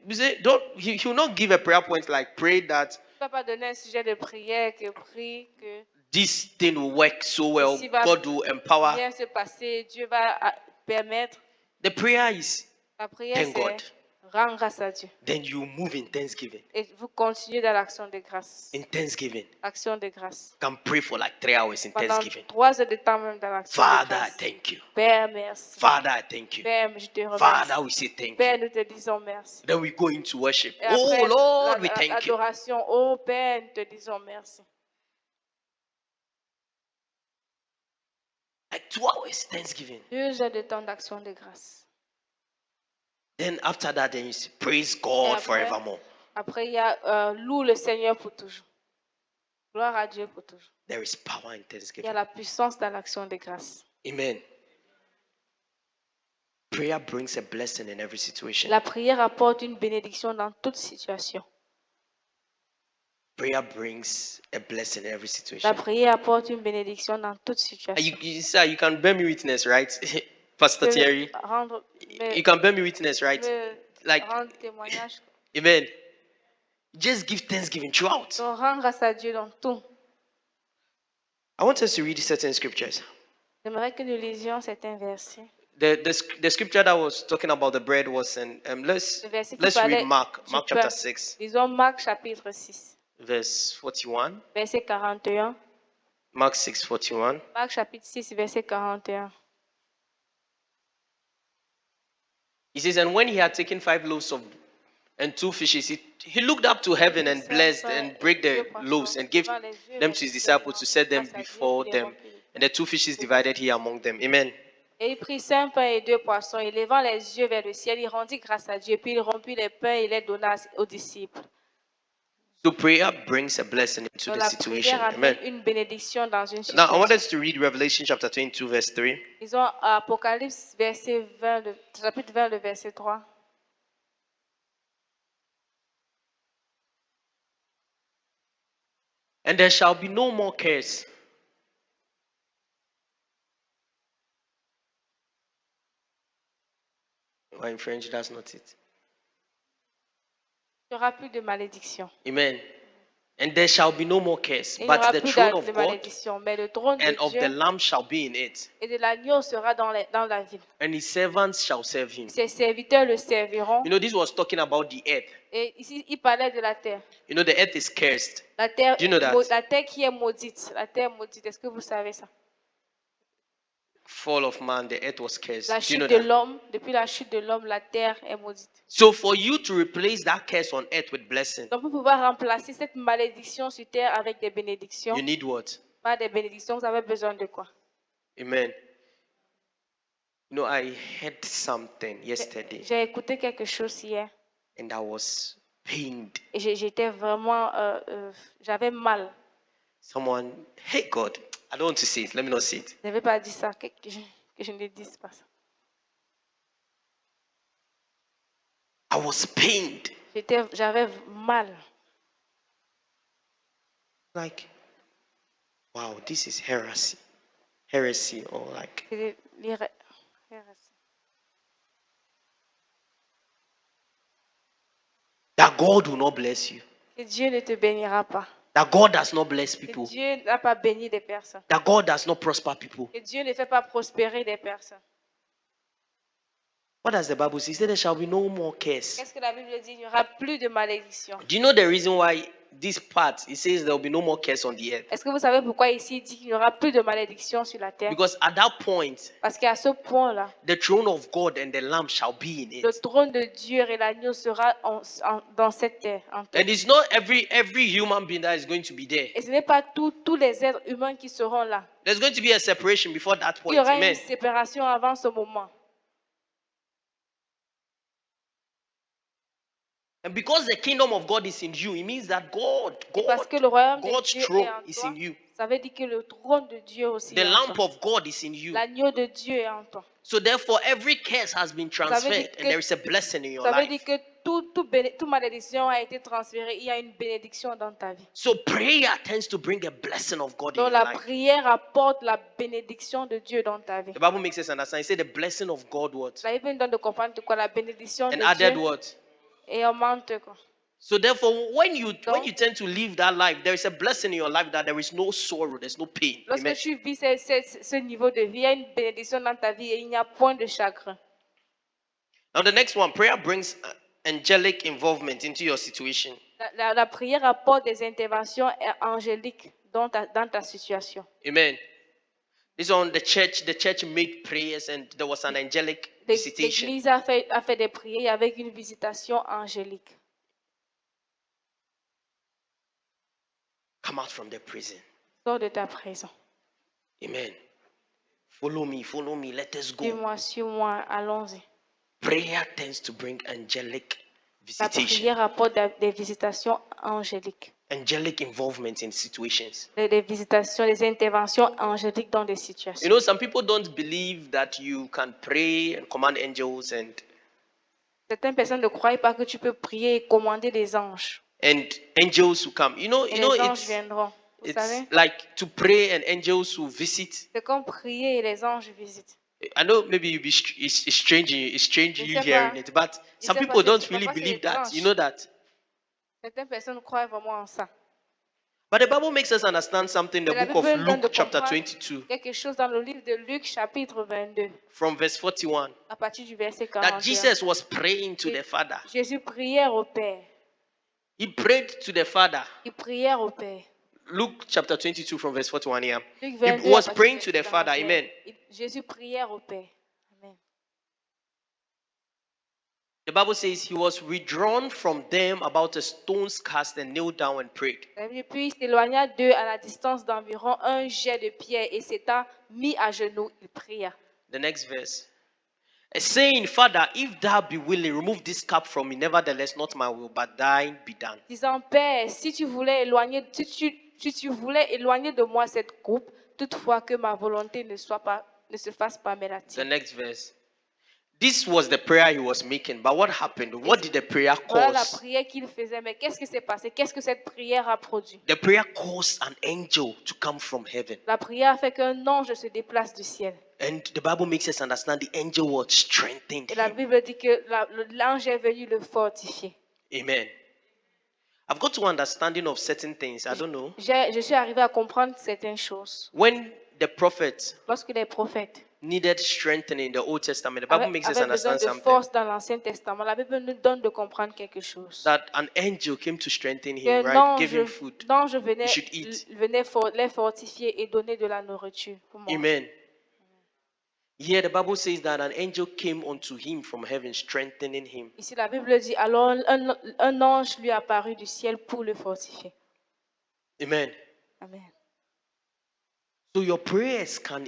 we say, don't he will not give a prayer point like pray that Il ne va pas donner un sujet de prière que prie que this thing will work so well. Ici va God will empower. bien se passer, Dieu va permettre. The prayer is La prière thank God. c'est rendre grâce à Dieu. Then you move in thanksgiving. Et vous continuez dans l'action de grâce. In thanksgiving. Action de grâce. You can pray for like 3 hours in Pendant Thanksgiving. 3 heures de temps même dans l'action de Father, I grâce. thank you. Père, merci. Father, I thank you. Père, je te remercie. Father, we say thank you. Père, nous te disons merci. Then we go into worship. Et Oh après, Lord, we thank you. l'adoration, oh Père, nous te disons merci. Like 2 hours Thanksgiving. 2 heures de temps d'action de grâce. Then after that, then you say, praise Et God après, forevermore. après, il y a loue le Seigneur pour toujours. Gloire à Dieu pour toujours. There is power in Il y Thanksgiving. a la puissance dans l'action de grâce. Amen. Prayer brings a blessing in every situation. La prière apporte une bénédiction dans toute situation. Prayer brings a blessing in every La situation. prière apporte une bénédiction dans toute situation. You can bear me witness, right? Pastor Me Thierry. rendre, You can bear me witness, right? me Like, rendre témoignage. amen. Just give thanksgiving throughout. Donc, rendre grâce à Dieu dans tout. I want us to read certain scriptures. J'aimerais que nous lisions certains versets. The scripture that was talking about the bread was in let's Le verset qui read parlait Mark du chapter pain. 6 Disons Marc chapitre 6, verse 41. verset 41. Mark 6:41. Marc chapitre 6, verset 41. He says, and when he had taken 5 loaves and 2 fishes, he looked up to heaven and blessed and broke the loaves and gave them to his disciples to set them before them. And the 2 fishes divided he among them. Amen. Et il prit 5 pains et 2 poissons, et levant les yeux vers le ciel, il rendit grâce à Dieu, puis il rompit les pains et les donna aux disciples. So prayer brings a blessing into Donc the la situation. prière amène Amen. une bénédiction dans une Now I want situation. us to read Revelation chapter 22 verse 3. Disons Apocalypse verset 20, chapitre 20, le verset 3. And there shall be no more curse. Or in French, that's not it. Il n'y aura plus de malédiction. Amen. And there shall be no more curse, Et il n'y but aura the plus throne de of God malédiction, mais le trône and de of the Dieu Lamb shall be in it, et de l'agneau sera dans la ville. and his servants shall serve him. Ses serviteurs le serviront. You know, this was talking about the earth. Et ici, il parlait de la terre. You know, the earth is cursed. La terre, Do you know that? la terre qui est maudite. La terre maudite. Est-ce que vous savez ça? Fall of man, the earth was cursed. La Do you know chute de that? l'homme, depuis la chute de l'homme, la terre est maudite. So for you to replace that curse on earth with blessing, Donc, pour pouvoir remplacer cette malédiction sur terre avec des bénédictions, you need what? pas des bénédictions, vous avez besoin de quoi? Amen. You know, I heard something yesterday J'ai écouté quelque chose hier and I was pained. et j'étais vraiment, j'avais mal. Someone, hey God, I don't want to say it. Let me not say it. Je ne vais pas dire ça, que je ne dise pas ça. I was pained. J'avais mal. Like, wow, this is heresy. Heresy or like, C'est that God will not bless you. que Dieu ne te bénira pas. That God does not bless Que people. Dieu n'a pas béni des personnes. That God does not prosper people. Que Dieu ne fait pas prospérer des personnes. What does the Bible say? It said there shall be no more curse. Qu'est-ce que la Bible dit? Il n'y aura plus de malédiction. Do you know the reason why this part, it says there will be no more curse on the earth? Est-ce que vous savez pourquoi ici il dit qu'il n'y aura plus de malédiction sur la terre? Because at that point, Parce qu'à ce point-là, the throne of God and the Lamb shall be in le it. trône de Dieu et l'agneau sera dans cette terre. En terre. And it's not every human being that is going to be there. Et ce n'est pas tous les êtres humains qui seront là. There's going to be a separation before that Il point. y aura Amen. une séparation avant ce moment. And because the kingdom of God is in you, it means that Et parce que le royaume de God's Dieu est throne en is toi, in you. ça veut dire que le trône de Dieu aussi The est en lamp toi. of God is in you. L'agneau de Dieu est en toi. So therefore, every curse has been Ça veut transferred, dire and que, there is a blessing in your ça veut dire life. que toute malédiction a été transférée. Il y a une bénédiction dans ta vie. So prayer tends to bring a blessing of God in Donc your la life. prière apporte la bénédiction de Dieu dans ta vie. The Bible makes us understand. It says the blessing of God what? La Bible nous donne de comprendre que quoi la bénédiction And de added Dieu what? et augmente quoi. So therefore, when you Donc, tend to live that life, there is a blessing in your life that there is no sorrow, there's no pain. lorsque Amen. tu vis ce niveau de vie, il y a une bénédiction dans ta vie et il n'y a point de chagrin. Now the next one, prayer brings angelic involvement into your situation. La prière apporte des interventions angéliques dans ta situation. Amen. This one, the church made prayers and there was an angelic visitation. L'Église a fait des prières avec une visitation angélique. Come out from the prison. Sors de ta prison. Amen. Follow me, let us go. Suis-moi, allons-y. Prayer tends to bring angelic La visitation, prière apporte des visitations angéliques. angelic involvement in situations. Des visitations, des interventions angéliques dans des You situations. know, some people don't believe that you can pray and command angels and Certaines personnes ne croient pas que tu peux prier et commander des anges. angels will come. You know, Et les anges it's viendront. Vous savez, like to pray and angels will visit. c'est comme prier et les anges visitent. I know maybe it's strange Je you sais hearing pas. it, but Je some sais people pas, don't c'est- really parfois c'est believe that. étrange. You know that. Certaines personnes croient vraiment en ça. But the Bible makes us understand something in the Mais la book of Bible donne de Luke, chapter comprendre 22, quelque chose dans le livre de Luc, chapitre 22, from verse 41, à partir du verset that 41. Jesus was praying to the Father. Jésus priait au Père. He prayed to the Father. Il priait au Père. Luke chapter 22 from verse 41 here. Luc He 22, was à partir du praying to verset the Father. 41. Amen. Jésus priait au Père. Amen. The Bible says he was withdrawn from them about a stone's cast and knelt down and prayed. Et puis il s'éloigna d'eux à la distance d'environ un jet de pierre et s'étant mis à genoux, il pria. The next verse. Saying, Father, if thou be willing, remove this cup from me. Nevertheless, not my will, but thine be done. Disant, Père, si tu voulais éloigner de moi cette coupe, toutefois que ma volonté ne se fasse pas, mais la The tienne. next verse. This was the prayer he was making, but what happened? What did the prayer Voilà la cause? prière qu'il faisait, mais qu'est-ce qui s'est passé? Qu'est-ce que cette prière a produit? The prayer caused an angel to come from heaven. La prière a fait qu'un ange se déplace du ciel. And the Bible makes us understand the angel was strengthened Et la him. Bible dit que l'ange est venu le fortifier. Amen. I've got to understanding of certain things. I don't know. Je suis arrivé à comprendre certaines choses. When the prophet Lorsque les prophètes needed strengthening in the Old Testament, the Bible avaient makes us besoin understand de something. force dans l'Ancien Testament, la Bible nous donne de comprendre quelque chose. That an angel came to strengthen him, Qu'un right? Give him food. ange venait, He should eat. les fortifier et donner de la nourriture pour manger. Amen. Here the Bible says that an angel came unto him from heaven, strengthening him. Ici, la Bible dit, alors un ange lui apparut du ciel pour le fortifier. Amen. Amen. So your prayers can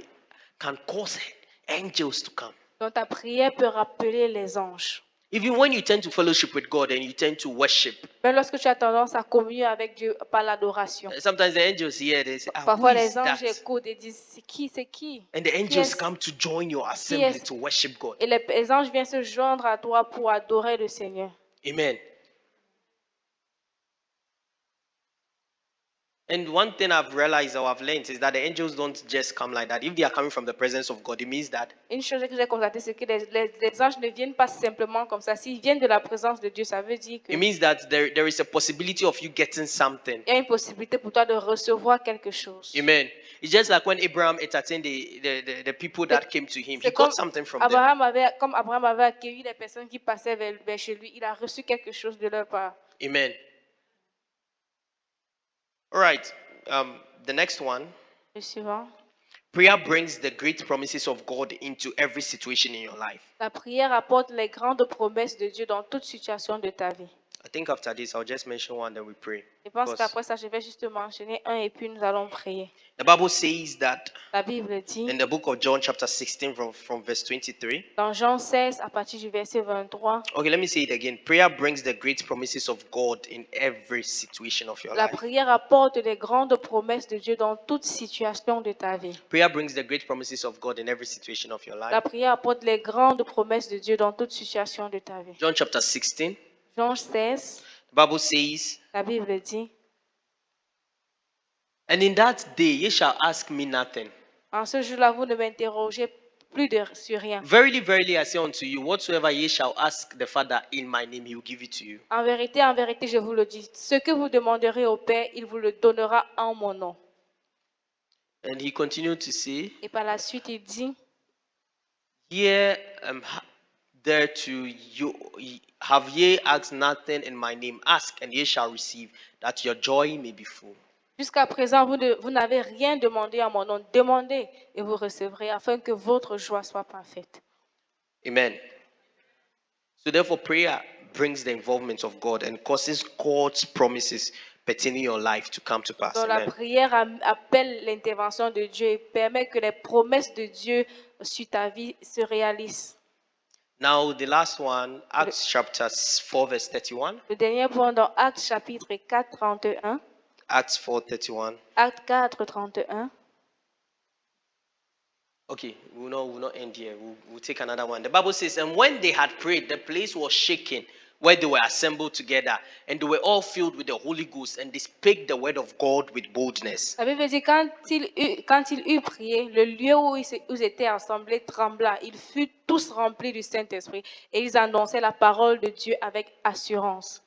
cause angels to come. Donc ta prière peut rappeler les anges. Even when you tend to fellowship with God and you tend to worship, Même lorsque tu as tendance à communier avec Dieu par l'adoration. sometimes the angels here they say, who Parfois is les anges that? écoutent et disent, c'est qui? And the Qui angels est-ce? come to join your assembly est-ce? to worship God. Et les anges viennent se joindre à toi pour adorer le Seigneur. Amen. And one thing I've realized or I've learned is that the angels don't just come like that. If they are coming from the presence of God, it means that Une chose que j'ai constatée, c'est que les anges ne viennent pas simplement comme ça. S'ils viennent de la présence de Dieu, ça veut dire it qu'il means that there is a possibility of you getting something. y a une possibilité pour toi de recevoir quelque chose. Amen. It's just like when Abraham entertained the people that came to him. He C'est comme got something from them. Abraham avait accueilli les personnes qui passaient vers chez lui. Il a reçu quelque chose de leur part. Amen. All right. The next one. Le suivant. Prayer brings the great promises of God into every situation in your life. La prière apporte les grandes promesses de Dieu dans toute situation de ta vie. think after this, I'll just mention one, then we pray. Je pense Because qu'après ça, je vais juste mentionner un et puis nous allons prier. the Bible says that La Bible dit in the book of John, chapter 16, from verse 23. dans Jean 16, à partir du verset 23, Okay, let me say it again. Prayer brings the great promises of God in every situation of your la life. prière apporte les grandes promesses de Dieu dans toute situation de ta vie. Prayer brings the great promises of God in every situation of your La life. prière apporte les grandes promesses de Dieu dans toute situation de ta vie. John chapter 16, Jean 16, the Bible says, la Bible dit, and in that day ye shall ask me nothing. en ce jour-là, vous ne m'interrogez plus sur rien. Verily, verily, I say unto you, whatsoever ye shall ask the Father in my name, he will give it to you. En vérité, je vous le dis, ce que vous demanderez au Père, il vous le donnera en mon nom. And he continued to say, Et par la suite, il dit, Here thereto you have ye asked nothing in my name. Ask, and ye shall receive, that your joy may be full. jusqu'à présent, vous n'avez rien demandé en mon nom. Demandez et vous recevrez, afin que votre joie soit parfaite. Amen. So therefore, prayer brings the involvement of God and causes God's promises pertaining your life to come to pass. Donc la Amen. prière appelle l'intervention de Dieu et permet que les promesses de Dieu sur ta vie se réalisent. Now the last one, Acts chapter 4, verse 31. Le dernier point dans Actes chapitre 4, 31. Acts 4, 31. Acte 4, 31. Okay, we'll not end here. We'll take another one. The Bible says, and when they had prayed, the place was shaken where they were assembled together, and they were all filled with the Holy Ghost, and they spake the word of God with boldness. La Bible dit, quand il eut prié, le lieu où ils étaient assemblés trembla. Ils furent tous remplis du Saint-Esprit et ils annonçaient la parole de Dieu avec assurance.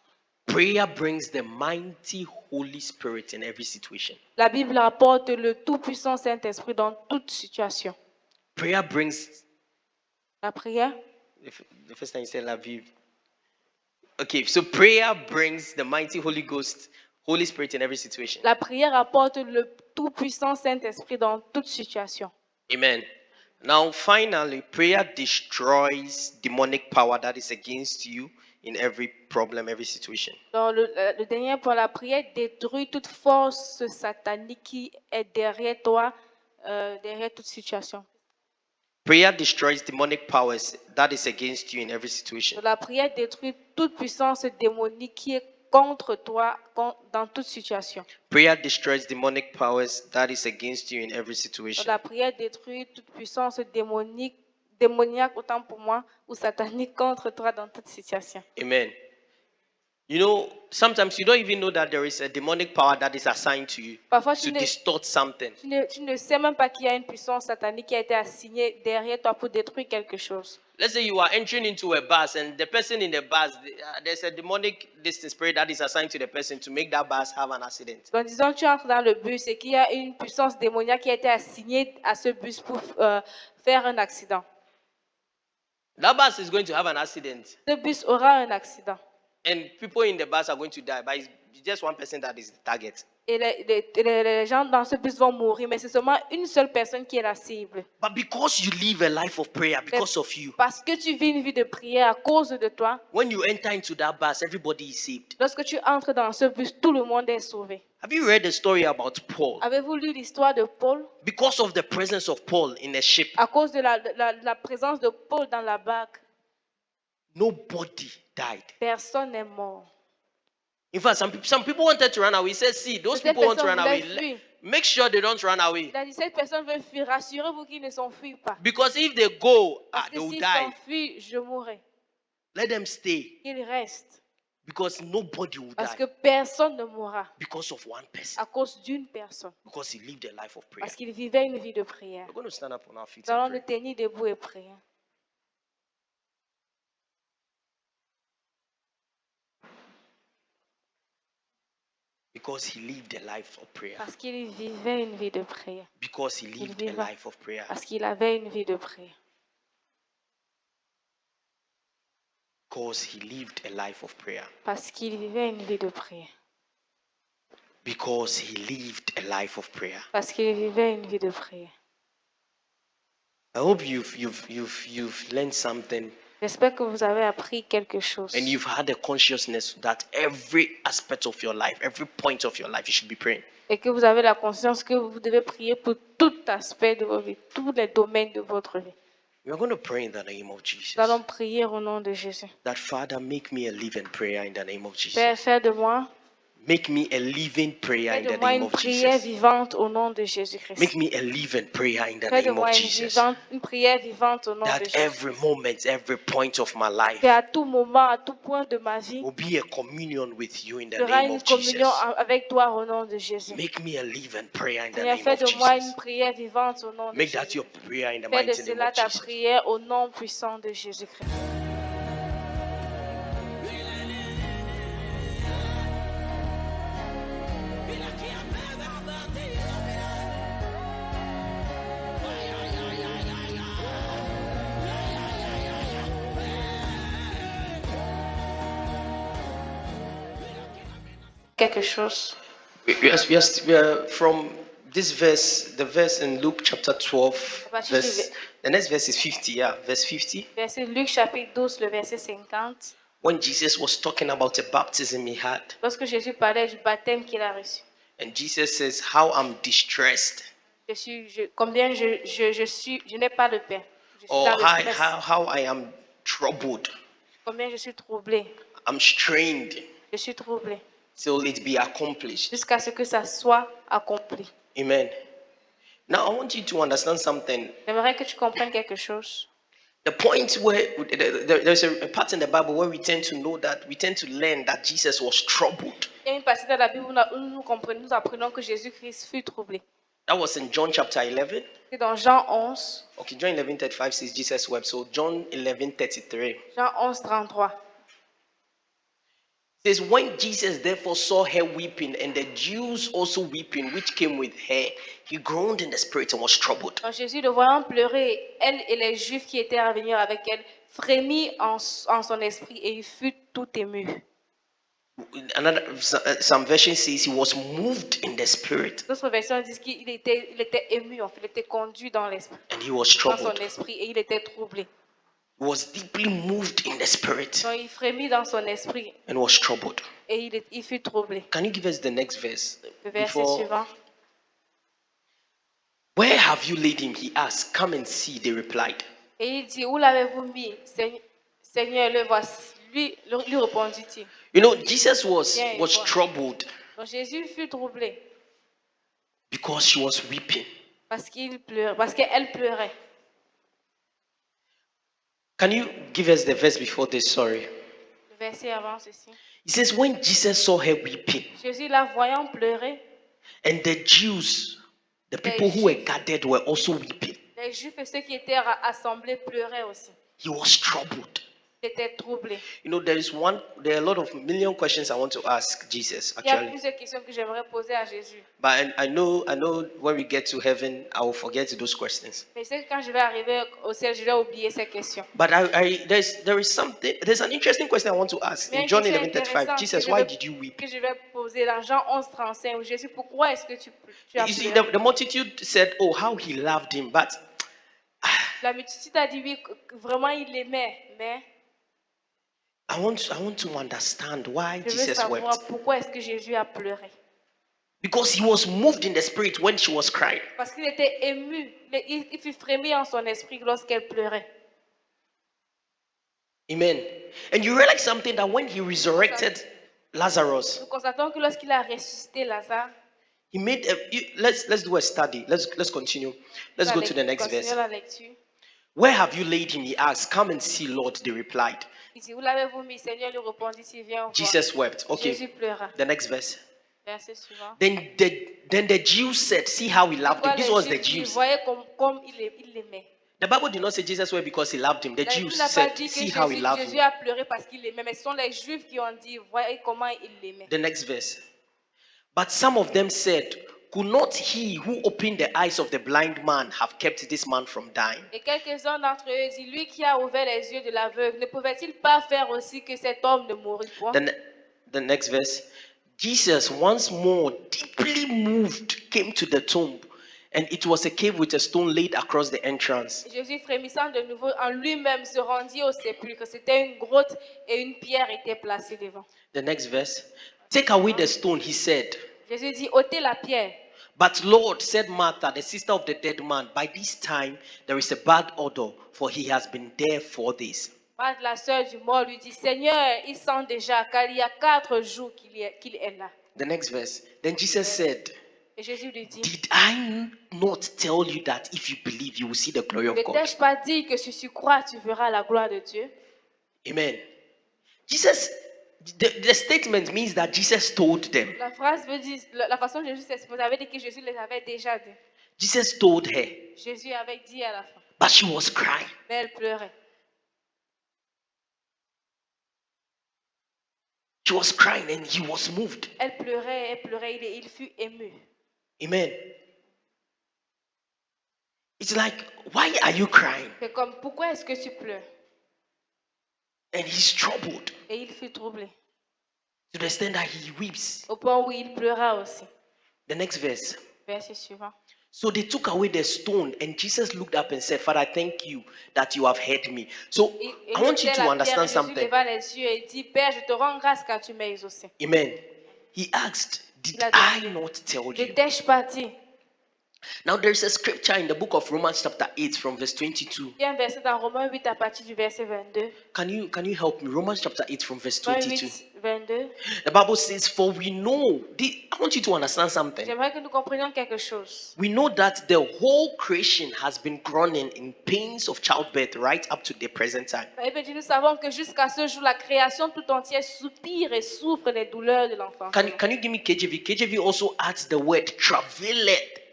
Prayer brings the mighty Holy Spirit in every situation. La Bible apporte le tout-puissant Saint-Esprit dans toute situation. Prayer brings, La prière, the first time you said la Bible. Okay, so prayer brings the mighty Holy Ghost, Holy Spirit in every situation. la prière apporte le tout-puissant Saint-Esprit dans toute situation. Amen. Now, finally, prayer destroys demonic power that is against you in every problem, every situation. Donc, le dernier point, la prière détruit toute force satanique qui est derrière toi, derrière toute situation. Prayer destroys demonic powers that is against you in every situation. Donc, la prière détruit toute puissance démonique qui est contre toi dans toute situation. Prayer destroys demonic powers that is against you in every Donc, situation. la prière détruit toute puissance démoniaque autant pour moi ou satanique contre toi dans toute situation. Amen. You know, sometimes you don't even know that there is a demonic power that is assigned to you Parfois, to distort something. tu ne sais même pas qu'il y a une puissance satanique qui a été assignée derrière toi pour détruire quelque chose. Let's say you are entering into a bus and the person in the bus, there's a demonic spirit that is assigned to the person to make that bus have an accident. Donc, disons que tu entres dans le bus et qu'il y a une puissance démoniaque qui a été assignée à ce bus pour faire un accident. That bus is going to have an accident. Ce bus aura un accident. And people in the bus are going to die, but it's just one person that is the target. Et les gens dans ce bus vont mourir, mais c'est seulement une seule personne qui est la cible. But because you live a life of prayer, because of you, Parce que tu vis une vie de prière à cause de toi, when you enter into that bus, everybody is saved. lorsque tu entres dans ce bus, tout le monde est sauvé. Have you read the story about Paul? Avez-vous lu l'histoire de Paul? Because of the presence of Paul in a ship, À cause de la présence de Paul dans la barque, nobody died. personne n'est mort. In fact, some people wanted to run away. He said, see, those Certaines people want to personnes run away. voulaient fuir. Make sure they don't run away. Il a dit, cette personne veut fuir. Rassurez-vous qu'ils ne s'enfuient pas. Because if they go, Parce they que will s'ils die. s'enfuient, je mourrai. Let them stay. Qu'ils restent. Because nobody will Parce die. que personne ne mourra Because of one person. à cause d'une personne. Because he lived a life of prayer. Parce qu'il vivait une vie de prière. We're going to stand up on our feet Nous allons and nous pray. tenir debout et prier. Because he lived a life of prayer. Parce qu'il vivait une vie de prière. Because he lived a vivait. life of prayer. Parce qu'il avait une vie de prière. Because he lived a life of prayer. Parce qu'il vivait une vie de prière. Because he lived a life of prayer. Parce qu'il vivait une vie de prière. I hope you've learned something J'espère que vous avez appris quelque chose. and you've had a consciousness that every aspect of your life, every point of your life, you should be praying. Et que vous avez la conscience que vous devez prier pour tout aspect de votre vie, tous les domaines de votre vie. We're going to pray in the name of Jesus. Nous allons prier au nom de Jésus. That Father, make me a living prayer in the name of Père, Jesus. fais de moi, Make me a living prayer fais in de the moi name une of prière Jesus. vivante au nom de Jésus-Christ. Make me a living prayer in the Fais de name moi of une, Jesus. une prière vivante au nom de That Jésus. every moment, every point of my life Que à tout moment, à tout point de ma vie, will be a communion with you in the fera name une of communion Jesus. avec toi au nom de Jésus. Make me a living prayer in the Seigneur, name fais of de moi une Jesus. prière vivante au nom de Make that Jésus. your prayer in the Fais de mighty name cela of ta Jesus. prière au nom puissant de Jésus-Christ. Quelque chose. We are from this verse, the verse in Luke chapter 12, partir du verse, the next verse is 50, yeah, verse 50. Verset Luc chapitre 12, le verset 50. When Jesus was talking about a baptism he had, Lorsque Jésus parlait du baptême qu'il a reçu. and Jesus says, how I'm distressed, Combien je n'ai pas de paix. Je suis or dans le stress. how I am troubled, Combien je suis troublé. I'm strained Je suis troublé. till it be accomplished. Jusqu'à ce que ça soit accompli. Amen. Now I want you to understand something. J'aimerais que tu comprennes quelque chose. The point where there's a part in the Bible where we tend to know that, we tend to learn that Jesus was troubled. Il y a une partie dans la Bible où nous apprenons que Jésus-Christ fut troublé. That was in John chapter 11. C'est dans Jean 11. Okay, John 11:35 says Jesus wept. So John 11:33 Jean 11, 33. says, when Jesus therefore saw her weeping, and the Jews also weeping, which came with her, he groaned in the spirit and was troubled. Quand Jésus, le voyant pleurer, elle et les Juifs qui étaient à venir avec elle, frémit en son esprit et il fut tout ému. Some version says he was moved in the spirit D'autres versions disent qu'il était ému, en fait, il était conduit dans l'esprit, and he was dans son troubled. esprit et il était troublé. He was deeply moved in the spirit Donc il frémit dans son esprit and was troubled. et il fut troublé. Can you give us the next verse? Le verset suivant. Where have you laid him? He asked. Come and see, they replied. Et il dit, où l'avez-vous mis? Seigneur, le voici. Lui répondit-il. You know, Jesus was Yeah, go on. troubled Donc Jésus fut troublé because she was weeping. parce qu'elle pleurait. Can you give us the verse before this? Sorry. Le verset avant ceci. He says, when Jesus saw her weeping, Jésus la voyant pleurer, and the Jews, the people who were gathered, were also weeping, les Juifs et ceux qui étaient assemblés pleuraient aussi. he was troubled. Il était troublé. You know, there are a lot of million questions I want to ask Jesus, Il y a actually. plusieurs questions que j'aimerais poser à Jésus. But I know when we get to heaven, I will forget those questions. Mais c'est que quand je vais arriver au ciel, je vais oublier ces questions. But there's an interesting question I want to ask. Mais In une John question 11:35, intéressante Jesus, que why je vais- did you weep? que je vais poser dans Jean 11, 35, où Jésus, pourquoi est-ce que tu as You see, pleuré? the multitude said, oh, how he loved him. But La multitude a dit oui, que vraiment il l'aimait, mais I want to understand why je veux Jesus savoir wept. pourquoi est-ce que Jésus a pleuré. Because he was moved in the spirit when she was crying. Parce qu'il était ému, il fut frémi en son esprit lorsqu'elle pleurait. Amen. And you realize something, that when he resurrected Lazarus, Nous constatons que lorsqu'il a ressuscité Lazare, he made let's do a study. Let's continue. Let's go to the next continuons verse. la lecture. Where have you laid him? He asked. Come and see, Lord, they replied. Il dit, où l'avez-vous mis? Seigneur lui répondit, s'il vient voir. Jesus wept. Okay. Jésus pleura. The next verse. Verset suivant. Then the Jews said, see how he loved him. Pourquoi This les was the Juifs, ils Jews. voyaient comme il l'aimait. The Bible did not say Jesus wept because he loved him. The La Bible Jews n'a pas said, dit que see how he loved Jésus him. a pleuré parce qu'il l'aimait, mais ce sont les Juifs qui ont dit, voyez comment il l'aimait. The next verse. But some of them said, could not he who opened the eyes of the blind man have kept this man from dying? Et quelques-uns d'entre eux disent, lui qui a ouvert les yeux de l'aveugle, ne pouvait-il pas faire aussi que cet homme ne mourût point? The next verse. Jesus, once more deeply moved, came to the tomb, And it was a cave with a stone laid across the entrance. Jésus, frémissant de nouveau en lui-même, se rendit au sépulcre. C'était une grotte et une pierre était placée devant. The next verse. Take away the stone, he said. Jésus dit, ôtez la pierre. But Lord, said Martha, the sister of the dead man, by this time there is a bad odor, for he has been there 4 days. Marthe, la sœur du mort, lui dit, Seigneur, il sent déjà car il y a 4 jours qu'il est là. The next verse. Then Jesus said, Et Jésus lui dit, did I not tell you that if you believe, you will see the glory of ne God? t'ai-je pas dit que si tu crois, tu verras la gloire de Dieu? Amen. Jesus, the statement means that Jesus told them. La phrase veut dire, la façon dont Jésus s'expose avait dit que Jésus les avait déjà dit. Jesus told her, Jésus avait dit à la fin, but she was crying. mais elle pleurait. She was crying and he was moved. Elle pleurait, il fut ému. Amen. It's like, why are you crying? C'est comme, pourquoi est-ce que tu pleures? And he's troubled Et il fut troublé, to the extent that he weeps. au point où il pleura aussi. The next verse. Verset suivant. So they took away the stone, and Jesus looked up and said, Father, thank you that you have heard me. So I want you to understand something. Jésus leva les yeux et dit, Père, je te rends grâce car tu m'as exaucé. Amen. He asked, did Il a I dit, not tell Ne you? t'ai-je pas dit? Now there is a scripture in the book of Romans chapter 8 from verse 22. Il y a un verset dans Romains 8 à partir du verset 22. Can you help me? Romans chapter 8 from verse Romains 22. 8, 22. The Bible says, for we know, I want you to understand something. J'aimerais que nous comprenions quelque chose. We know that the whole creation has been groaning in pains of childbirth right up to the present time. La Bible dit, nous savons que jusqu'à ce jour, la création tout entière soupire et souffre des douleurs de l'enfant. Can you give me KJV? KJV also adds the word travailed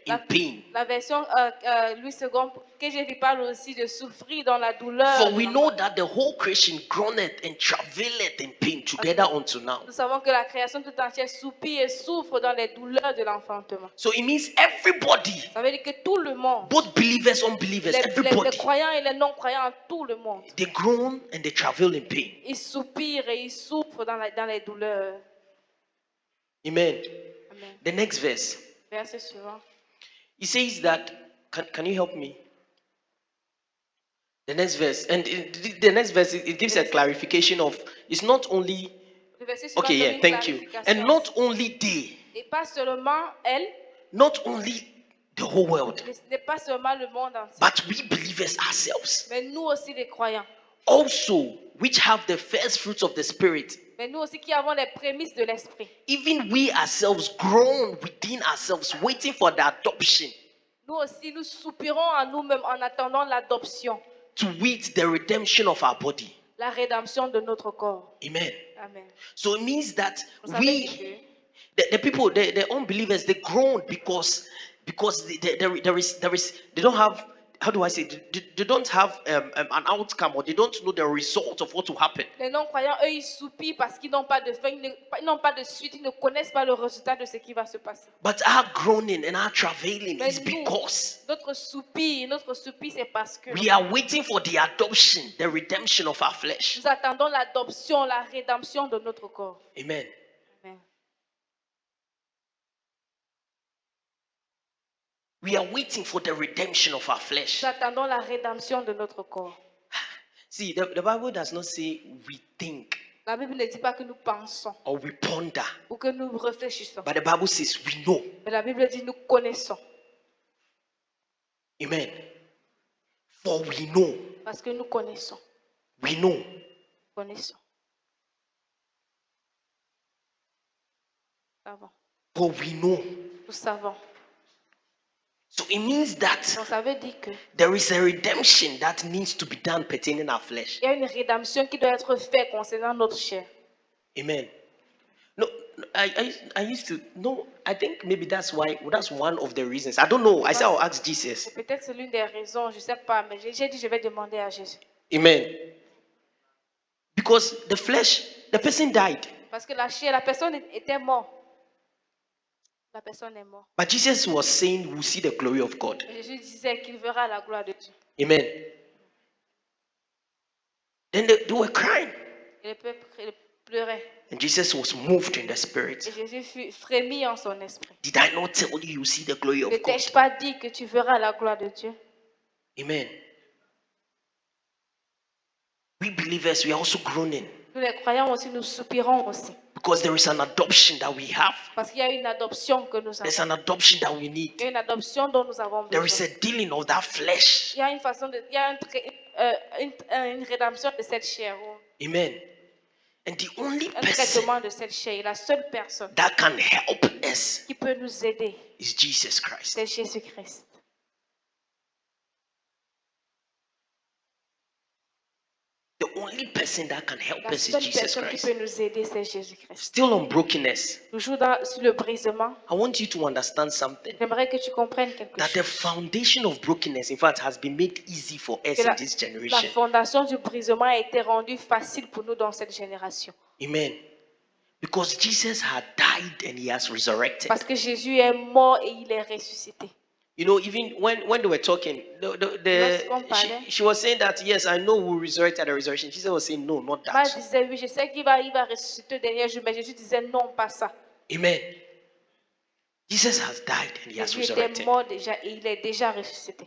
in pain. La version Louis II, que je parle aussi de souffrir dans la douleur. For de we l'enfant. know that the whole creation groaneth and travaileth in pain together unto now. Nous savons que la création tout entière soupire et souffre dans les douleurs de l'enfantement. So it means everybody, Ça veut dire que tout le monde, both believers, unbelievers, les everybody, croyants et les non-croyants, tout le monde, they groan and they travail in pain. ils soupirent et ils souffrent dans les douleurs. Amen. Amen. The next verse. Verset suivant. He says that, can you help me? The next verse. And the next verse, it gives a clarification of, it's not only, Le verset suivant okay, donne yeah, une thank you. clarification. And not only they, Et pas seulement elle, not only the whole world, mais ce n'est pas seulement le monde entier, but we believers ourselves, mais nous aussi les croyants. also, which have the first fruits of the Spirit, Mais nous aussi qui avons les prémices de l'esprit. even we ourselves groan within ourselves, waiting for the adoption, Nous aussi, nous soupirons en nous-mêmes en attendant l'adoption, to wit the redemption of our body. la rédemption de notre corps. Amen. Amen. So it means that Vous savez que the people, the unbelievers, they groan because they don't have, how do I say, they don't have an outcome, or they don't know the result of what will happen. les non-croyants, eux, ils soupirent parce qu'ils n'ont pas de fin, ils n'ont pas de suite, ils ne connaissent pas le résultat de ce qui va se passer. But our groaning and our travailing Mais is nous, because notre soupir, c'est parce que we are waiting for the adoption, the redemption of our flesh. nous attendons l'adoption, la rédemption de notre corps. Amen. Amen. We are waiting for the redemption of our flesh. Nous attendons la rédemption de notre corps. See, the Bible does not say we think La Bible ne dit pas que nous pensons or we ponder, ou que nous réfléchissons. but the Bible says we know. Mais la Bible dit nous connaissons. Amen. For we know. Parce que nous connaissons. We know. Connaissons. Nous savons. For we know. Nous savons. So it means that Donc ça veut dire que there is a redemption that needs to be done pertaining our flesh. il y a une rédemption qui doit être faite concernant notre chair. Amen. No, I used to no. I think maybe that's one of the reasons. I don't know. I said I'll ask Jesus. Peut-être c'est l'une des raisons, je ne sais pas, mais j'ai dit je vais demander à Jésus. Amen. Because the flesh, the person died, Parce que la chair, la personne était morte. La personne est morte. but Jesus was saying we'll see the glory of God. Et Jésus disait qu'il verra la gloire de Dieu. Amen. Then they were crying. Et le peuple pleurait. And Jesus was moved in the spirit. Et Jésus fut frémi en son esprit. Did I not tell you you see the glory Ne of God? t'ai-je pas dit que tu verras la gloire de Dieu? Amen. We believers, we are also groaning Nous les croyants aussi, nous soupirons aussi. because there is an adoption that we have. Parce qu'il y a une adoption que nous There's avons. an adoption that we Il y need. a une adoption dont nous avons There is besoin. a dealing of that flesh. Il y a une façon de, il y a une rédemption de cette chair, ou Amen. And the only un person traitement de cette chair. Et la seule personne that can help us qui peut nous aider, is Jesus Christ. c'est Jésus-Christ. The only person that can help La us is seule Jesus personne qui Christ. peut nous aider, c'est Jésus-Christ. Still on brokenness, Toujours sur le brisement, I want you to understand something. j'aimerais que tu comprennes quelque That the chose. foundation of brokenness, in fact, has been made easy for us Que in this la generation. fondation du brisement a été rendue facile pour nous dans cette génération. Amen. Because Jesus had died and he has resurrected. Parce que Jésus est mort et il est ressuscité. You know, even when they were talking, Lorsqu'on parlait, she was saying that, yes, I know we'll resurrect at the resurrection. Jesus was saying, no, not Marc that. disait, oui, je sais qu'il va ressusciter au dernier jour, mais Jésus disait, non, pas ça. Amen. Jesus has died and he has Jésus était resurrected. mort déjà et il est déjà ressuscité.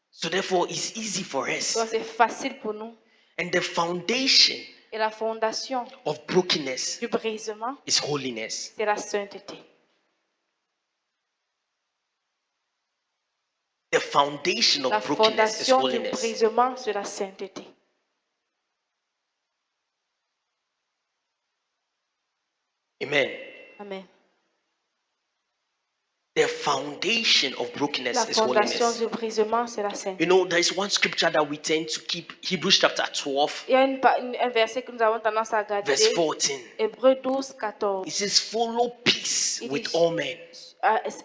So therefore, it's easy for us. Donc c'est facile pour nous. And the foundation Et la fondation of brokenness du brisement, is holiness. c'est la sainteté. The foundation La of brokenness is fondation du holiness. brisement, c'est la sainteté. Amen. Amen. The foundation of brokenness La is fondation holiness. du brisement, c'est la sainteté. You know, there is one scripture that we tend to keep, Hebrews chapter 12, Il y a un verset que nous avons tendance à garder. verse 14. Hébreux 12, 14. It says, follow peace Il with dit, all men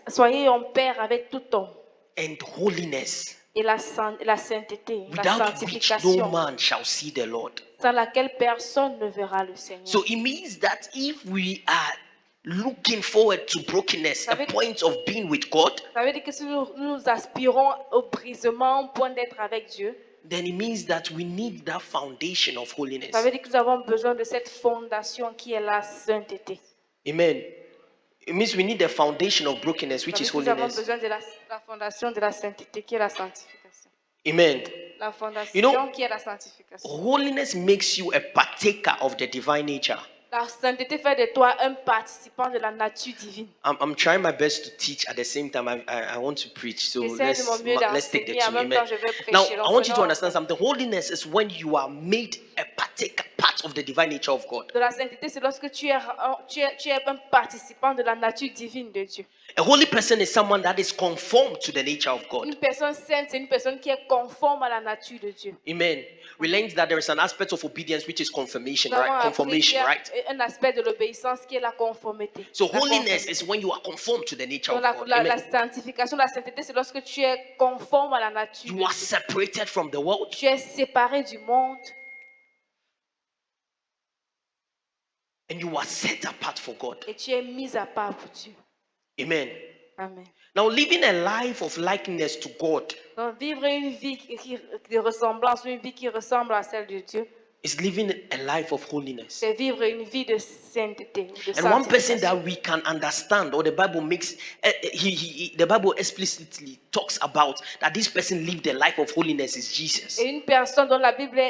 soyez en paix avec tout homme. and holiness, Et la sainteté, la without which no sanctification, man shall see the Lord. sans laquelle personne ne verra le Seigneur. So it means that if we are looking forward to brokenness, a point of being with God, Ça veut dire que si nous aspirons au brisement, au point d'être avec Dieu, then it means that we need that foundation of holiness. ça veut dire que nous avons besoin de cette fondation qui est la sainteté. Amen. It means we need the foundation of brokenness, which Ça veut is dire que nous avons holiness. besoin de la fondation de la sainteté qui est la sanctification. Amen. La fondation You know, qui est la sanctification. Holiness makes you a partaker of the divine nature. La sainteté fait de toi un participant de la nature divine. I'm trying my best to teach at the same time. I want to preach. So J'essaie de mon mieux let's take the d'enseigner, en two. même temps Amen. je vais prêcher. Now, Donc, I want you to prenons understand something. Holiness is when you are made a partaker, part of the divine nature of God. de la sainteté, c'est lorsque tu es un participant de la nature divine de Dieu. A holy person is someone that is conformed to the nature of God. Une personne sainte, c'est une personne qui est conforme à la nature de Dieu. Amen. We learned that there is an aspect of obedience which is confirmation, Nous avons right? appris qu'il y Confirmation, a right? un aspect de l'obéissance qui est la conformité. So La holiness conformité. is when you are conformed to the nature Donc, of God. la Amen. sanctification, la sainteté, c'est lorsque tu es conforme à la nature de You are Dieu. separated from the world. Tu es séparé du monde And you are set apart for God. et tu es mis à part pour Dieu. Amen. Amen. Now, living a life of likeness to God Donc, vivre une vie de ressemblance, une vie qui ressemble à celle de Dieu, is living a life of holiness. c'est vivre une vie de sainteté. De And one person sanctification. that we can understand, or the Bible makes, the Bible explicitly talks about that this person lived a life of holiness is Jesus. Et une personne dont la Bible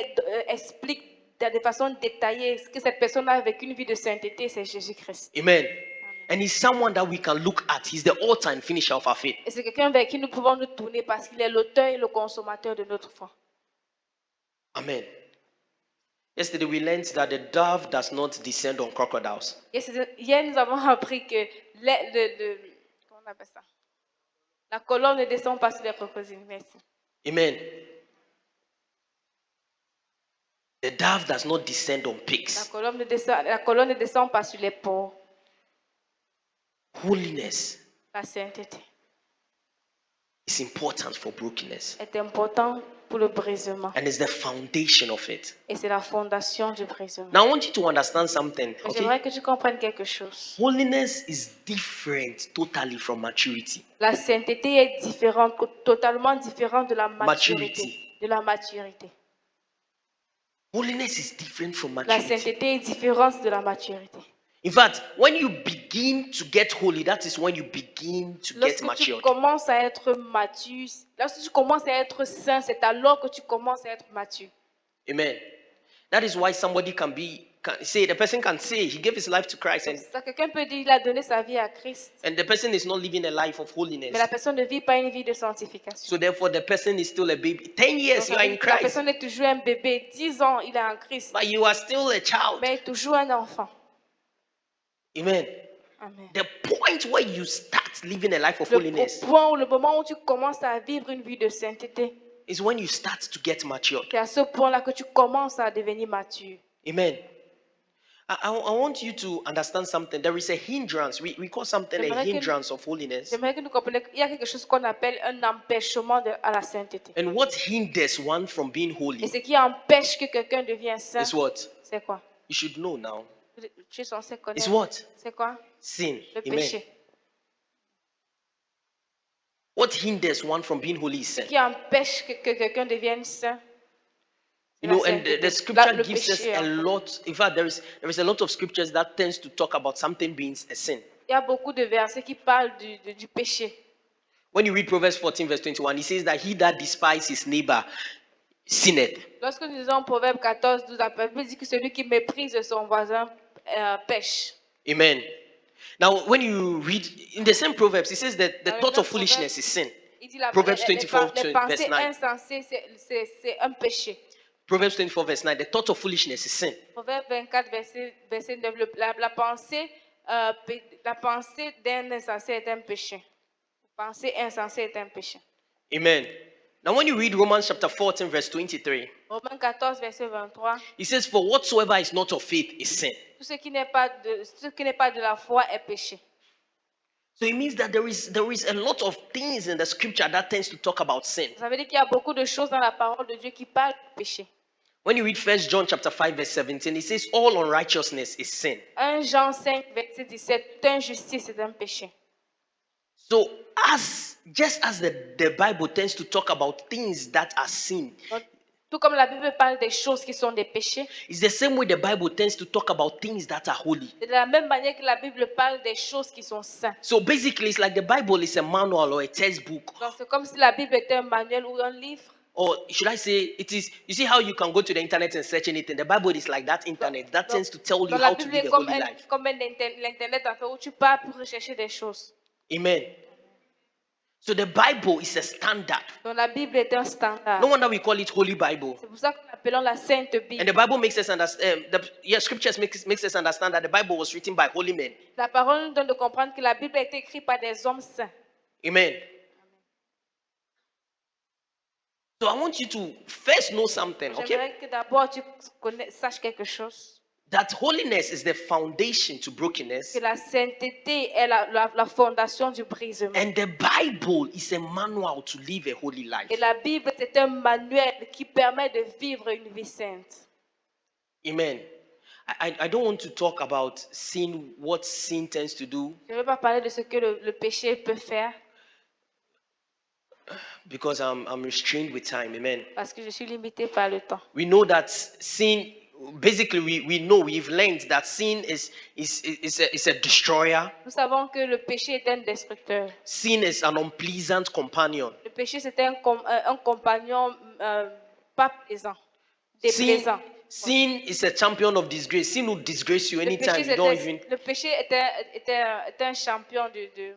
explique de façon détaillée que cette personne a vécu une vie de sainteté, c'est Jésus-Christ. Amen. And he's someone that we can look at. He's the author and finisher of our faith. Et c'est quelqu'un vers qui nous pouvons nous tourner parce qu'il est l'auteur et le consommateur de notre foi. Amen. Yesterday we learned that the dove does not descend on crocodiles. Hier, nous avons appris que comment on appelle ça? La colonne ne descend pas sur les crocodiles. Merci. Amen. The dove does not descend on La pigs. colonne ne descend pas sur les porcs. Holiness La sainteté is important for brokenness. est important pour le brisement. And it's the foundation of it. Et c'est la fondation du brisement. Now I want you to understand something. Mais Okay? j'aimerais que tu comprennes quelque chose. Holiness is different totally from maturity. La sainteté est différente, totalement différente de la maturité. Maturity. De la maturité. Holiness is different from La maturity. sainteté est différente de la maturité. In fact, when you begin to get holy, that is when you begin to get Lorsque tu matured. commences à être mature, lorsque tu commences à être saint, c'est alors que tu commences à être mature. Amen. That is why somebody the person can say he gave his life to Christ, Donc, ça, quelqu'un peut dire il a donné sa vie à Christ, and the person is not living a life of holiness. mais la personne ne vit pas une vie de sanctification. So therefore, the person is still a baby. 10 Donc, years ça you veut are dire in que la Christ, personne est toujours un bébé, 10 ans il est en Christ, but you are still a child. mais il est toujours un enfant. Amen. Amen. The point where you start living a life of Le holiness moment où tu commences à vivre une vie de sainteté, is when you start to get matured. c'est à ce point-là que tu commences à devenir mature. Amen. I want you to understand something. There is a hindrance. We call something a J'aimerais que- hindrance of holiness. J'aimerais que nous comprenions qu'il y a quelque chose qu'on appelle un empêchement à la sainteté. And what hinders one from being Et holy ce qui empêche que quelqu'un devienne saint, is what? c'est quoi? You should know now. Tu es censé It's connaître. what? C'est quoi? Sin. Le Amen. péché. What hinders one from being holy is Ce sin. qui empêche que quelqu'un devienne saint, c'est You la know, and sainteté. the scripture Le gives us péché, a en fait. lot. In fact, there is a lot of scriptures that tends to talk about something being a sin. Il y a beaucoup de versets qui parlent du péché. When you read Proverbs 14, verse 21, it says that he that despises his neighbor sinneth. Lorsque nous lisons Proverbe 14, 12, la Bible dit que celui qui méprise son voisin pêche. Amen. Now, when you read in the same Proverbs, it says that the Dans le thought même of foolishness is sin. Il dit Proverbs les 24, pensées verse 9. insensées, c'est un péché. Proverbs 24, verse 9, the thought of foolishness is sin. Proverbe 24, verset 9, la pensée d'un insensé est un péché. La pensée insensée est un péché. Amen. Now, when you read Romans chapter 14, verse 23, Romains 14, verset 23, it says, for whatsoever is not of faith is sin. tout ce qui n'est pas de la foi est péché. So it means that there is a lot of things in the scripture that tends to talk about sin. Ça veut dire qu'il y a beaucoup de choses dans la parole de Dieu qui parlent du péché. When you read 1 John chapter 5, verse 17, it says, all unrighteousness is sin. 1 Jean 5, verset 17, toute injustice est un péché. So just as the Bible tends to talk about things that are sin, Donc, tout comme la Bible parle des choses qui sont des péchés, it's the same way the Bible tends to talk about things that are holy. c'est de la même manière que la Bible parle des choses qui sont saintes. So basically, it's like the Bible is a manual or a textbook. Donc, c'est comme si la Bible était un manuel ou un livre. Or should I say, it is, you see how you can go to the internet and search anything? The Bible is like that internet that tends to tell you Donc, la how to Bible live est a comme holy life. l'Internet en fait, où tu pars pour rechercher des choses. Amen. So the Bible is a standard. Donc, la Bible est un standard. No wonder we call it Holy Bible. C'est pour ça que nous l'appelons la Sainte Bible. And the Bible makes us understand, scriptures makes us understand that the Bible was written by holy men. La parole nous donne de comprendre que la Bible a été écrite par des hommes saints. Amen. So I want you to first know something, okay? J'aimerais que d'abord tu saches quelque chose. That holiness is the foundation to brokenness. Que la sainteté est la fondation du brisement. And the Bible is a manual to live a holy life. Et la Bible, c'est un manuel qui permet de vivre une vie sainte. Amen. I don't want to talk about sin, what sin tends to do, Je ne veux pas parler de ce que le péché peut faire because I'm restrained with time. Amen. parce que je suis limitée par le temps. We know that sin, basically, we've learned that sin is a destroyer. Nous savons que le péché est un destructeur. Sin is an unpleasant companion. Le péché, c'est un compagnon pas plaisant, déplaisant. Sin is a champion of disgrace. Sin will disgrace you Le anytime péché, you don't even le péché est un champion de la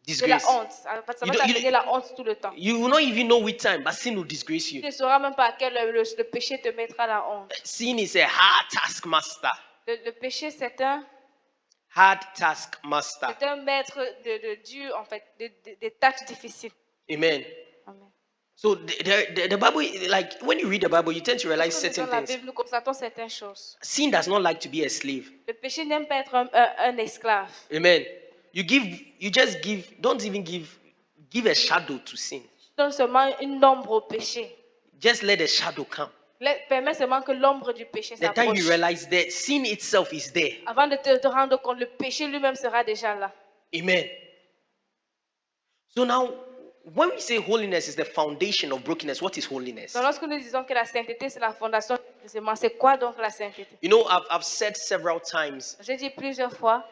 disgrace. honte. Ça va You don't- you t'amener la honte tout le temps. You will not even know which time, but sin will disgrace Tu you. ne sauras même pas à quel le péché te mettra la honte. Sin is a hard taskmaster. Le péché, c'est Hard taskmaster. un maître de Dieu, en fait, des tâches difficiles. Amen. Amen. So the Bible, like when you read the Bible, you tend to realize Lorsque nous certain lisons la things. Bible, nous constatons certaines choses. Sin does not like to be a slave. Le péché n'aime pas être un esclave. Amen. Don't even give a shadow to sin. Donne seulement une ombre au péché. Just let the shadow come. Permets seulement que l'ombre du péché The time you s'approche. realize that sin itself is there. Avant de te rendre compte, le péché lui-même sera déjà là. Amen. So now, when we say holiness is the foundation of brokenness, what is holiness? Donc, lorsque nous disons que la sainteté, c'est la fondation du précisément, c'est quoi donc la sainteté? You know, I've said several times. J'ai dit plusieurs fois,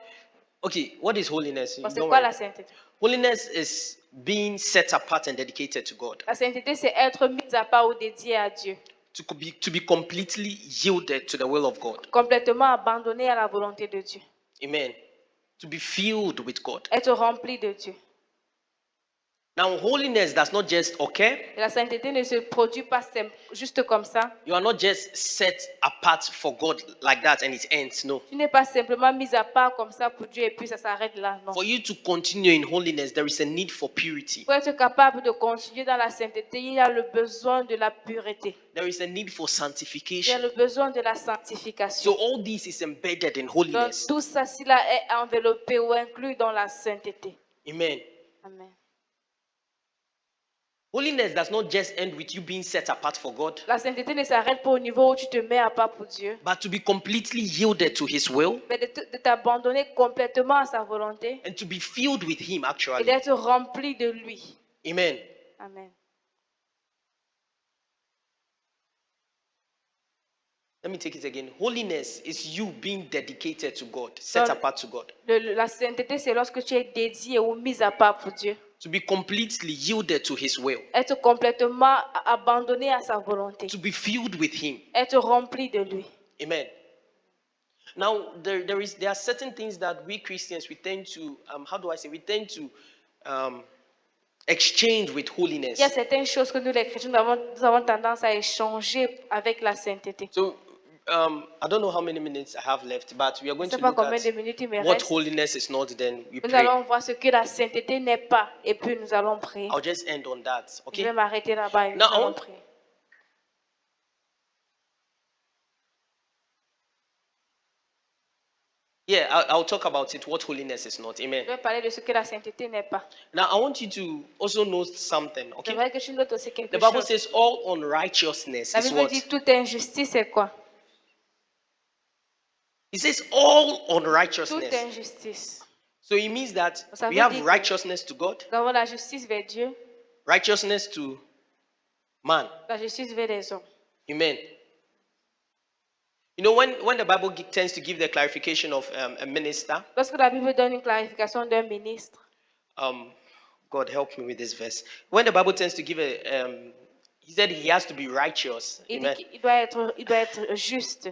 Okay, what is holiness? bon, c'est Don't quoi worry. la sainteté? Holiness is being set apart and dedicated to God. La sainteté, c'est être mis à part ou dédié à Dieu, To be completely yielded to the will of God. complètement abandonné à la volonté de Dieu, Amen. To be filled with God. être rempli de Dieu. Now, holiness does not just occur. Et la sainteté ne se produit pas juste comme ça. You are not just set apart for God like that and it ends. No. Tu n'es pas simplement mis à part comme ça pour Dieu et puis ça s'arrête là. Non. For you to continue in holiness, there is a need for purity. Pour être capable de continuer dans la sainteté, il y a le besoin de la pureté. There is a need for Il y a sanctification. le besoin de la sanctification. So all this is embedded in Donc holiness. tout ça, cela est enveloppé ou inclus dans la sainteté. Amen. Amen. Holiness does not just end with you being set apart for God, La sainteté ne s'arrête pas au niveau où tu te mets à part pour Dieu, but to be completely yielded to His will mais de t'abandonner complètement à sa volonté and to be filled with Him, et actually. d'être rempli de lui. Amen. Amen. Let me take it again. Holiness is you being dedicated to God, set Donc, apart to God. La sainteté, c'est lorsque tu es dédié ou mis à part pour Dieu. To be completely yielded to His will. Être complètement abandonné à sa volonté. To be filled with Him. Être rempli de lui. Amen. Now, there are certain things that we Christians, we tend to, we tend to exchange with holiness. Il y a certaines choses que nous, les chrétiens, nous avons tendance à échanger avec la sainteté. So, I don't know how many minutes I have left, but we are Je going ne sais to pas look combien de at minutes il me what reste. holiness is not, then we Nous pray. allons voir ce que la sainteté n'est pas et puis nous allons prier. I'll just end on that, Je okay? vais m'arrêter là-bas et nous Now, allons prier. Yeah, I'll talk about it, what holiness is not. Amen. Je vais parler de ce que la sainteté n'est pas. Now, I want you to also know something, okay? J'aimerais que tu notes aussi quelque The Bible chose. says all unrighteousness La is Bible dit what? toute injustice, c'est quoi? It says all Toute unrighteousness. injustice. So it means that Ça we veut have dire que- righteousness to God, Nous avons la justice vers Dieu, righteousness to man. la justice vers les hommes. Amen. You know, when the Bible tends to give the clarification of a minister, Lorsque la Bible donne une clarification d'un ministre, God help me with this verse. When the Bible tends to give he said he has to be righteous. il Amen. dit qu'il doit être juste.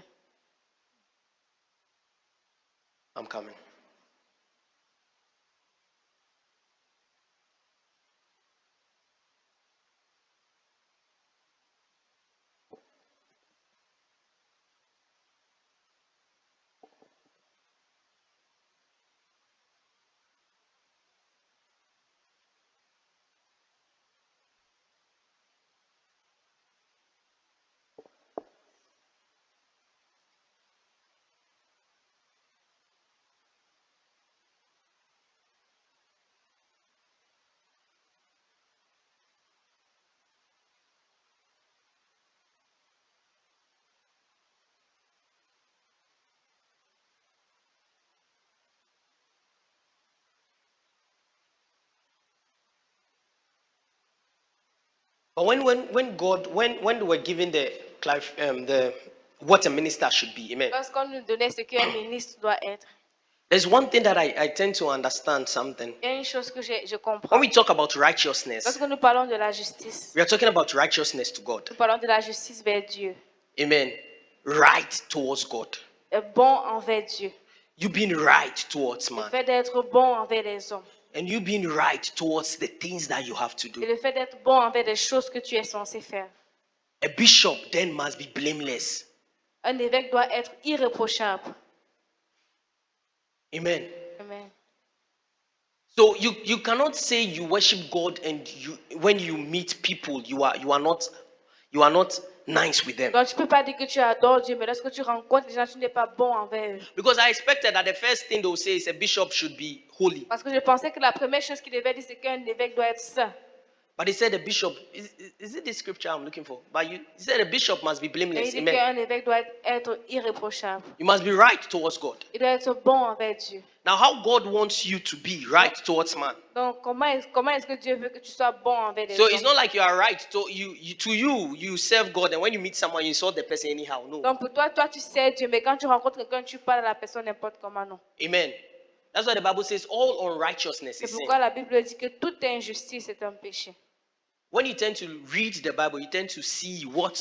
I'm coming. But when they were giving the what a minister should be, amen. Lorsqu'on nous donnait ce qu'un ministre doit être, There's one thing that I tend to understand something. il y a une chose que je comprends. When we talk about righteousness, Lorsque nous parlons de la justice, we are talking about righteousness to God. nous parlons de la justice vers Dieu. Amen. Right towards God. Bon envers Dieu. You being right towards Le man. fait d'être bon envers les hommes. And you being right towards the things that you have to Et do. le fait d'être bon envers les choses que tu es censé faire. A bishop then must be blameless. Un évêque doit être irréprochable. Amen. Amen. So you cannot say you worship God and when you meet people you are not nice with them. Donc tu ne peux pas dire que tu adores Dieu, mais lorsque tu rencontres les gens, tu n'es pas bon envers eux. Because I expected that the first thing they will say is a bishop should be holy. Parce que je pensais que la première chose qu'il devait dire, c'est qu'un évêque doit être saint. But he said the bishop, is it this scripture I'm looking for? But he said the bishop must be Et il blameless. dit Amen. qu'un évêque doit être irréprochable. You must be right towards God. Il doit être bon envers Dieu. Now, how God wants you to be right towards man. Donc, comment est-ce que Dieu veut que tu sois bon envers les So it's hommes? not like you are right. So you serve God, and when you meet someone, you insult the person anyhow. No. Donc, pour toi, tu sais Dieu, mais quand tu rencontres quelqu'un, tu parles à la personne n'importe comment, non. Amen. That's why the Bible says all unrighteousness C'est is sin. pourquoi la Bible dit que toute injustice est un péché. When you tend to read the Bible, you tend to see what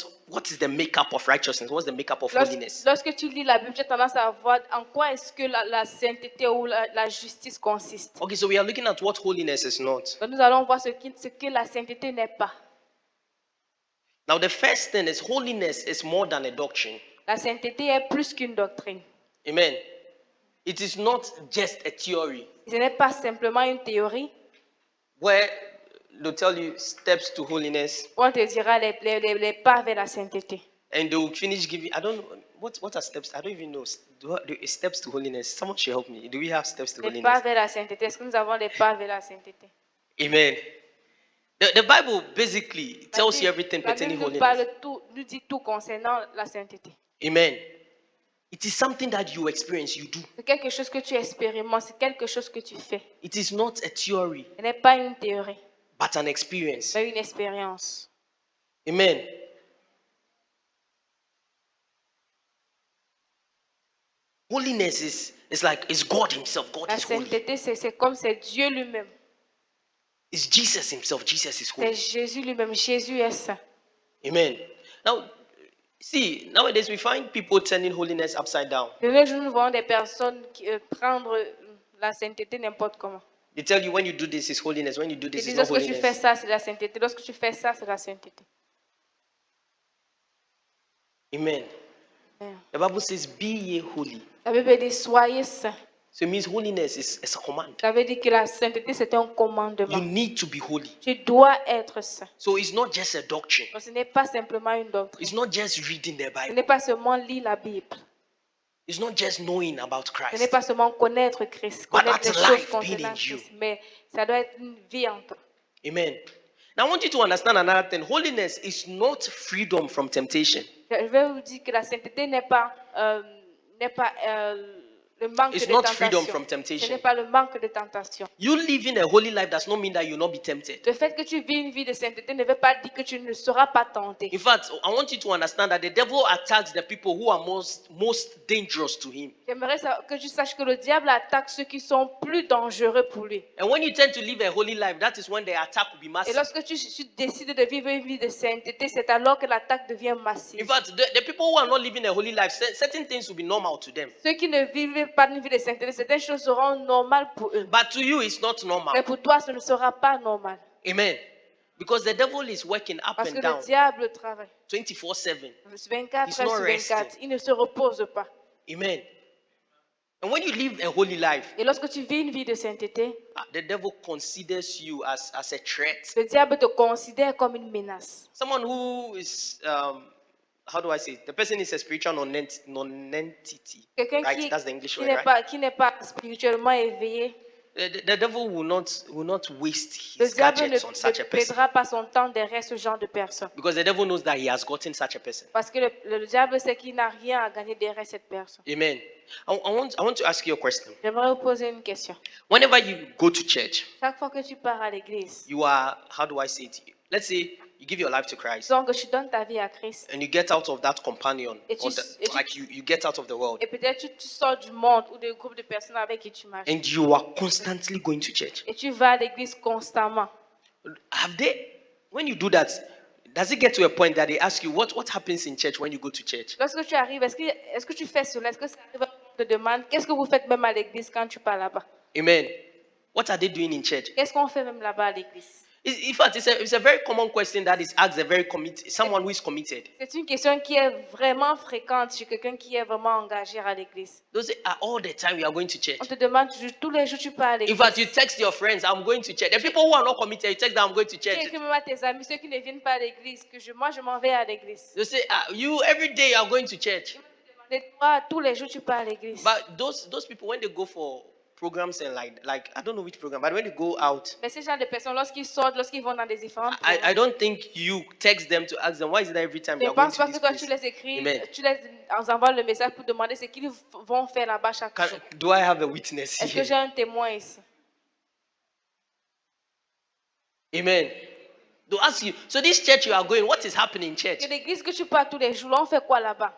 is the makeup of righteousness, what's the makeup of holiness. Lorsque tu lis la Bible, tu as tendance à voir en quoi est-ce que la sainteté ou la justice consiste. Okay, so we are looking at what holiness is not. Donc, nous allons voir ce que la sainteté n'est pas. Now, the first thing is holiness is more than a doctrine. La sainteté est plus qu'une doctrine. Amen. It is not just a theory Ce n'est pas simplement une théorie. where they'll tell you steps to holiness On te dira les pas vers la sainteté. and they will finish giving. I don't know what are steps. I don't even know. Steps to holiness. Someone should help me. Do we have steps to Les pas holiness? vers la sainteté. Est-ce que nous avons les pas vers la sainteté? Amen. The Bible basically La tells you Bible- everything la pertaining Bible holiness. nous dit tout concernant la sainteté. Amen. It is something that you experience, you do. C'est quelque chose que tu expérimentes, c'est quelque chose que tu fais. It is not a theory, Ce n'est pas une théorie, but an experience. mais une expérience. Amen. Holiness is God Himself. God La is holy. sainteté, c'est comme c'est Dieu lui-même. It's Jesus Himself. Jesus is C'est holy. Jésus lui-même. Jésus est saint. Amen. Now, see, nowadays we find people turning holiness upside down. De nos jours, nous voyons des personnes qui, prendre la sainteté n'importe comment. They tell you when you do this is holiness, when you do Ils this is disent not lorsque tu fais holiness. ça, c'est la sainteté. Lorsque tu fais ça, c'est la sainteté. Amen. Amen. The Bible says, "Be ye holy." La Bible dit soyez saints. So it means holiness is a command. Ça veut dire que la sainteté, c'est un You commandement. need to be holy. Tu dois être saint. So it's not just a doctrine. Donc, ce n'est pas simplement une It's doctrine. not just reading the Ce Bible. n'est pas seulement lire la Bible. It's not just knowing about Ce n'est Christ. pas seulement connaître Christ, But connaître that les choses life concernant being in you. Christ, mais ça doit être une vie en toi. Amen. Now I want you to understand another thing. Holiness is not freedom from temptation. Je vais vous dire que la sainteté n'est pas le manque It's de not freedom tentation. from Ce temptation. n'est pas le manque de tentation. You living a holy life does not mean that you'll not be tempted. Le fait que tu vis une vie de sainteté ne veut pas dire que tu ne seras pas tenté. In fact, I want you to understand that the devil attacks the people who are most dangerous to him. J'aimerais que tu saches que le diable attaque ceux qui sont plus dangereux pour lui. And when you tend to live a holy life, that is when the attack will be Et massive. lorsque tu décides de vivre une vie de sainteté, c'est alors que l'attaque devient massive. In fact, the people who are not living a holy life, certain things will be normal to them. Ceux qui ne vivent pas une vie de sainteté, certaines choses seront normales pour eux. But to you, it's not normal. Mais pour toi, ce ne sera pas normal. Amen. Because the devil is working up Parce and que down le diable travaille 24/7. 24 He's heures not sur 24. resting. Il ne se repose pas. Amen. And when you live a holy life, Et lorsque tu vis une vie de sainteté, the devil considers you as a threat. le diable te considère comme une menace. Someone who is, how do I say it? The person is a spiritual non-entity. Quelqu'un Right? That's the English qui word, n'est right? pas, spirituellement éveillé, The devil will not waste le his diable gadgets on such a ne person. perdra pas son temps derrière ce genre de personne. Because the devil knows that he has gotten such a person. Parce que le diable sait qu'il n'a rien à gagner derrière cette personne. Amen. I want to ask you a question. J'aimerais vous poser une question. Whenever you go to church, Chaque fois que tu pars à l'église, you are, how do I say it? Let's say you give your life to Christ donc tu donnes ta vie à Christ, and you get out of that companion, Et or tu- the- et tu- like you get out of the world, et peut-être tu sors du monde ou du groupe de personnes avec qui tu marches, and you are constantly going to church. et tu vas à l'église constamment. When you do that, does it get to a point that they ask you what happens in church when you go to church? Lorsque tu arrives, est-ce que tu fais cela? Est-ce que ça arrive on te demande qu'est-ce que vous faites même à l'église quand tu pars là-bas? Amen. What are they doing in church? Qu'est-ce qu'on fait même là-bas à l'église? In fact, it's a very common question that is asked someone who is committed. C'est une question qui est vraiment fréquente chez quelqu'un qui est vraiment engagé à l'église. They say, all the time we are going to church. On te demande toujours, tous les jours tu pars à In l'église. fact, you text your friends, I'm going to church. The people who are not committed, you text them, I'm going to Tu church. écris même à tes amis, ceux qui ne viennent pas à l'église, que moi je m'en vais à l'église. They say, you every day you are going to church. Et toi, tous les jours tu pars à l'église. But those people, when they go for programs and like I don't know which program, but when you go out, Mais ces genre de personnes, lorsqu'ils sortent, lorsqu'ils vont dans des différents I programmes, don't think you text them to ask them why is it that every time je you ne are going pense to pas this que toi tu place. les écris, Amen. tu les envoies le message pour demander ce qu'ils vont faire là-bas chaque jour. Do I have a witness Est-ce que j'ai here? un témoin ici? Amen. They'll ask you, so this church you are going, what is happening in church? Que l'église que tu pars tous les jours, là, on fait quoi là-bas?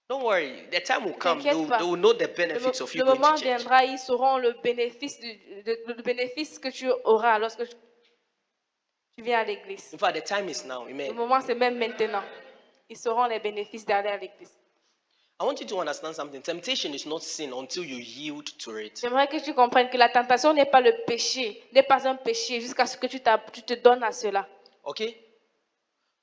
Don't worry, the time will come. T'inquiète pas. They will know the Le, benefits of you le going moment to church. viendra, ils sauront le bénéfice, le bénéfice que tu auras lorsque tu viens à l'église. In fact, the time is now. Le Amen. moment, c'est même maintenant. Ils sauront les bénéfices d'aller à l'église. I want you to understand something. Temptation is not sin until you yield to it. J'aimerais que tu comprennes que la tentation n'est pas le péché, n'est pas un péché jusqu'à ce que tu te donnes à cela. Okay?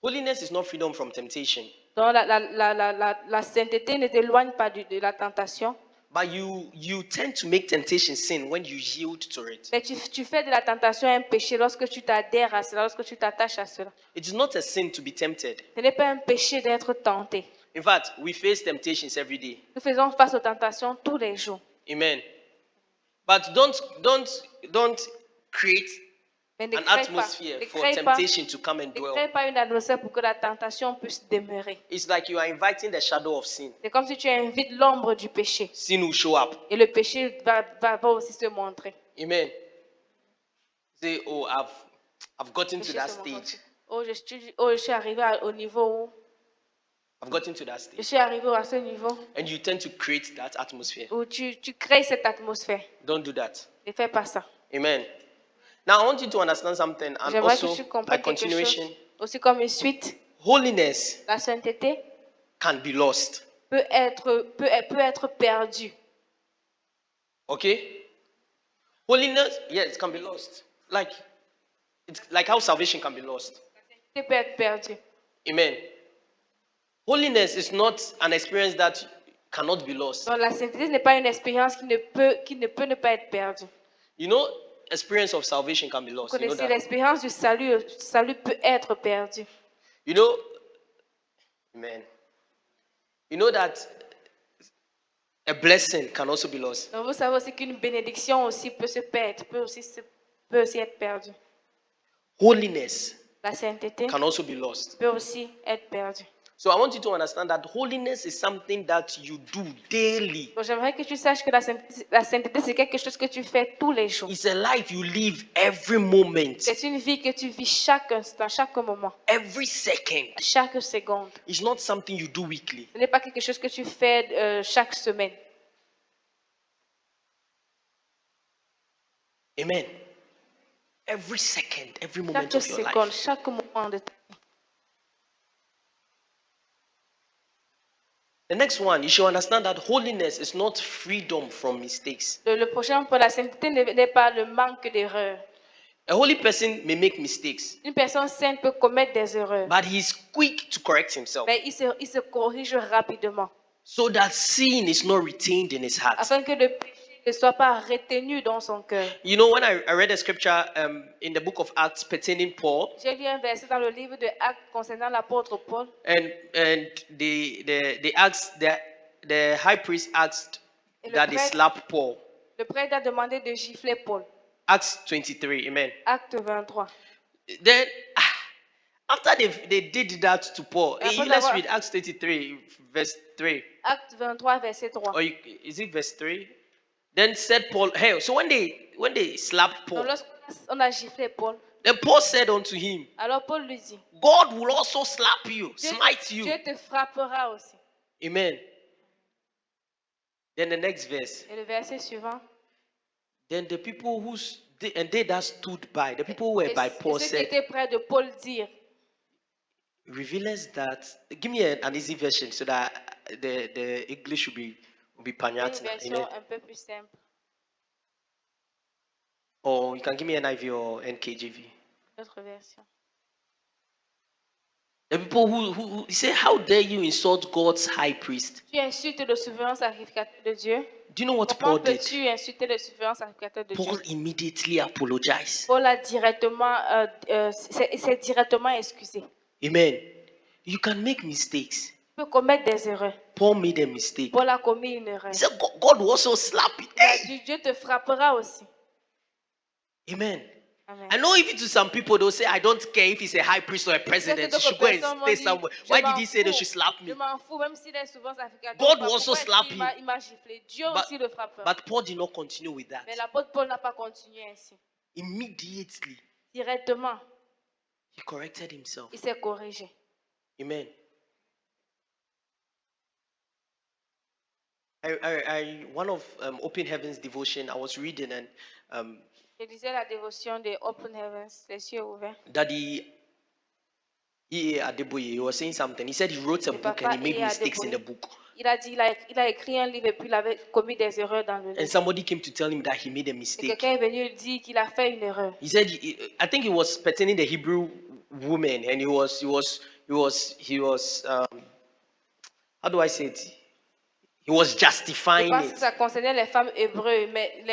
Holiness is not freedom from temptation, Donc la sainteté ne t'éloigne pas de la tentation, but you tend to make temptation sin when you yield to it. mais tu fais de la tentation un péché lorsque tu t'adhères à cela, lorsque tu t'attaches à cela. It is not a sin to be tempted. Ce n'est pas un péché d'être tenté. In fact, we face temptations every day. Nous faisons face aux tentations tous les jours. Amen. But don't create Mais ne an crée pas, atmosphere ne for crée pas, temptation to come and ne dwell. crée pas une atmosphère pour que la tentation puisse demeurer. It's like you are inviting the shadow of sin. C'est comme si tu invites l'ombre du péché. Sin will show up. Et le péché va aussi se montrer. Amen. Say, oh, I've gotten Le to péché that se montre. stage. Je suis arrivé au niveau où I've gotten to that je stage. suis arrivé à ce niveau And you tend to create that atmosphere. où tu crées cette atmosphère. Don't do that. Ne fais pas ça. Amen. Now I want you to understand something, and J'aimerais also que tu by comprennes quelque continuation, chose. Aussi comme une suite, holiness la sainteté can be lost. peut être perdue. Okay? Holiness, yes, it can be lost. It's like how salvation can be lost. Elle peut être perdue. Amen. Holiness is not an experience that cannot be lost. Donc la sainteté n'est pas une expérience qui ne peut ne pas être perdue. You know, experience of salvation can be Vous lost. You know connaissez that. l'expérience du salut. Le salut peut être perdu. You know, amen. You know that a blessing can also be lost. Donc vous savez aussi qu'une bénédiction aussi peut se perdre, peut aussi être perdue. Holiness La sainteté can also be lost. peut aussi être perdue. So I want you to understand that holiness is something that you do daily. Donc j'aimerais que tu saches que la sainteté, c'est quelque chose que tu fais tous les jours. It's a life you live every moment, C'est une vie que tu vis chaque instant, chaque moment, every second. chaque seconde. It's not something you do weekly. Ce n'est pas quelque chose que tu fais chaque semaine. Amen. Every second, every moment Chaque of your seconde, life. chaque moment de ta vie. The next one, you should understand that holiness is not freedom from mistakes. Le prochain pour la sainteté n'est pas le manque d'erreurs. A holy person may make mistakes, Une personne sainte peut commettre des erreurs, but he is quick to correct himself mais il se corrige rapidement, so that sin is not retained in his heart. afin que le péché ne soit pas retenu dans son cœur. You know, when I read a scripture in the book of Acts pertaining Paul, J'ai lu un verset dans le livre de Actes concernant l'apôtre Paul. and the high priest asked Et that they slap Paul. le prêtre a demandé de gifler Paul. Acts 23, amen. Acte 23. Then, after they did that to Paul, Après let's d'avoir- read Acts 23, verse 3. Acte 23, verset 3. Or is it verse 3? Then said Paul, hey, so when they slapped Donc Paul, lorsqu'on a giflé Paul, then Paul said unto him, alors Paul lui dit, God will also slap you, Dieu, smite you. Dieu te frappera aussi. Amen. Then the next verse. Et le verset suivant. Then the people they that stood by, the people who were by Paul ceux qui said, étaient près de Paul dirent, reveal us that. Give me an easy version so that the English will be une Panyatina. version Amen. un peu plus simple. Or you can give me an IV or NKJV. Autre version. The people who he said, how dare you insult God's high priest? Tu insultes le souverain sacrificateur de Dieu. Do you know what Comment Paul did? peux-tu insulter le souverain sacrificateur de Paul Dieu? immediately apologized. Paul a directement, s'est directement excusé. Amen. You can make mistakes. Tu peux commettre des erreurs. Paul made a mistake. Paul a commis une erreur. He said, God will also slap it. Il a Hey! dit, Dieu te frappera aussi. Amen. Amen. I know even to some people, they'll say, I don't care if he's a high priest or a president. He should go and stay somewhere. Why did he say they should slap Je me? m'en fous, même s'il est souvent sacrificateur. God will also Pourquoi est-ce slap qu'il him. il m'a giflé? Dieu But- aussi le frappera. But Paul did not continue with that. Mais l'apôtre Paul n'a pas continué ainsi. Immediately, Directement, he corrected himself. il s'est corrigé. Amen. One of Open Heavens devotion, I was reading, and Je disais la dévotion de Open Heavens, les cieux ouverts. Daddy E.A. Adeboye, he was saying something. He said he wrote a Le book and he papa made E.A. mistakes in the Adeboye. book. Il a dit, il a écrit un livre et puis il avait commis des erreurs dans le And livre. somebody came to tell him that he made a Et mistake. quelqu'un est venu lui dire qu'il a fait une erreur. He said, I think it was pertaining the Hebrew woman, and he was, how do I say it? He was Je justifying pense que it. ça concernait les femmes hébreues, mais il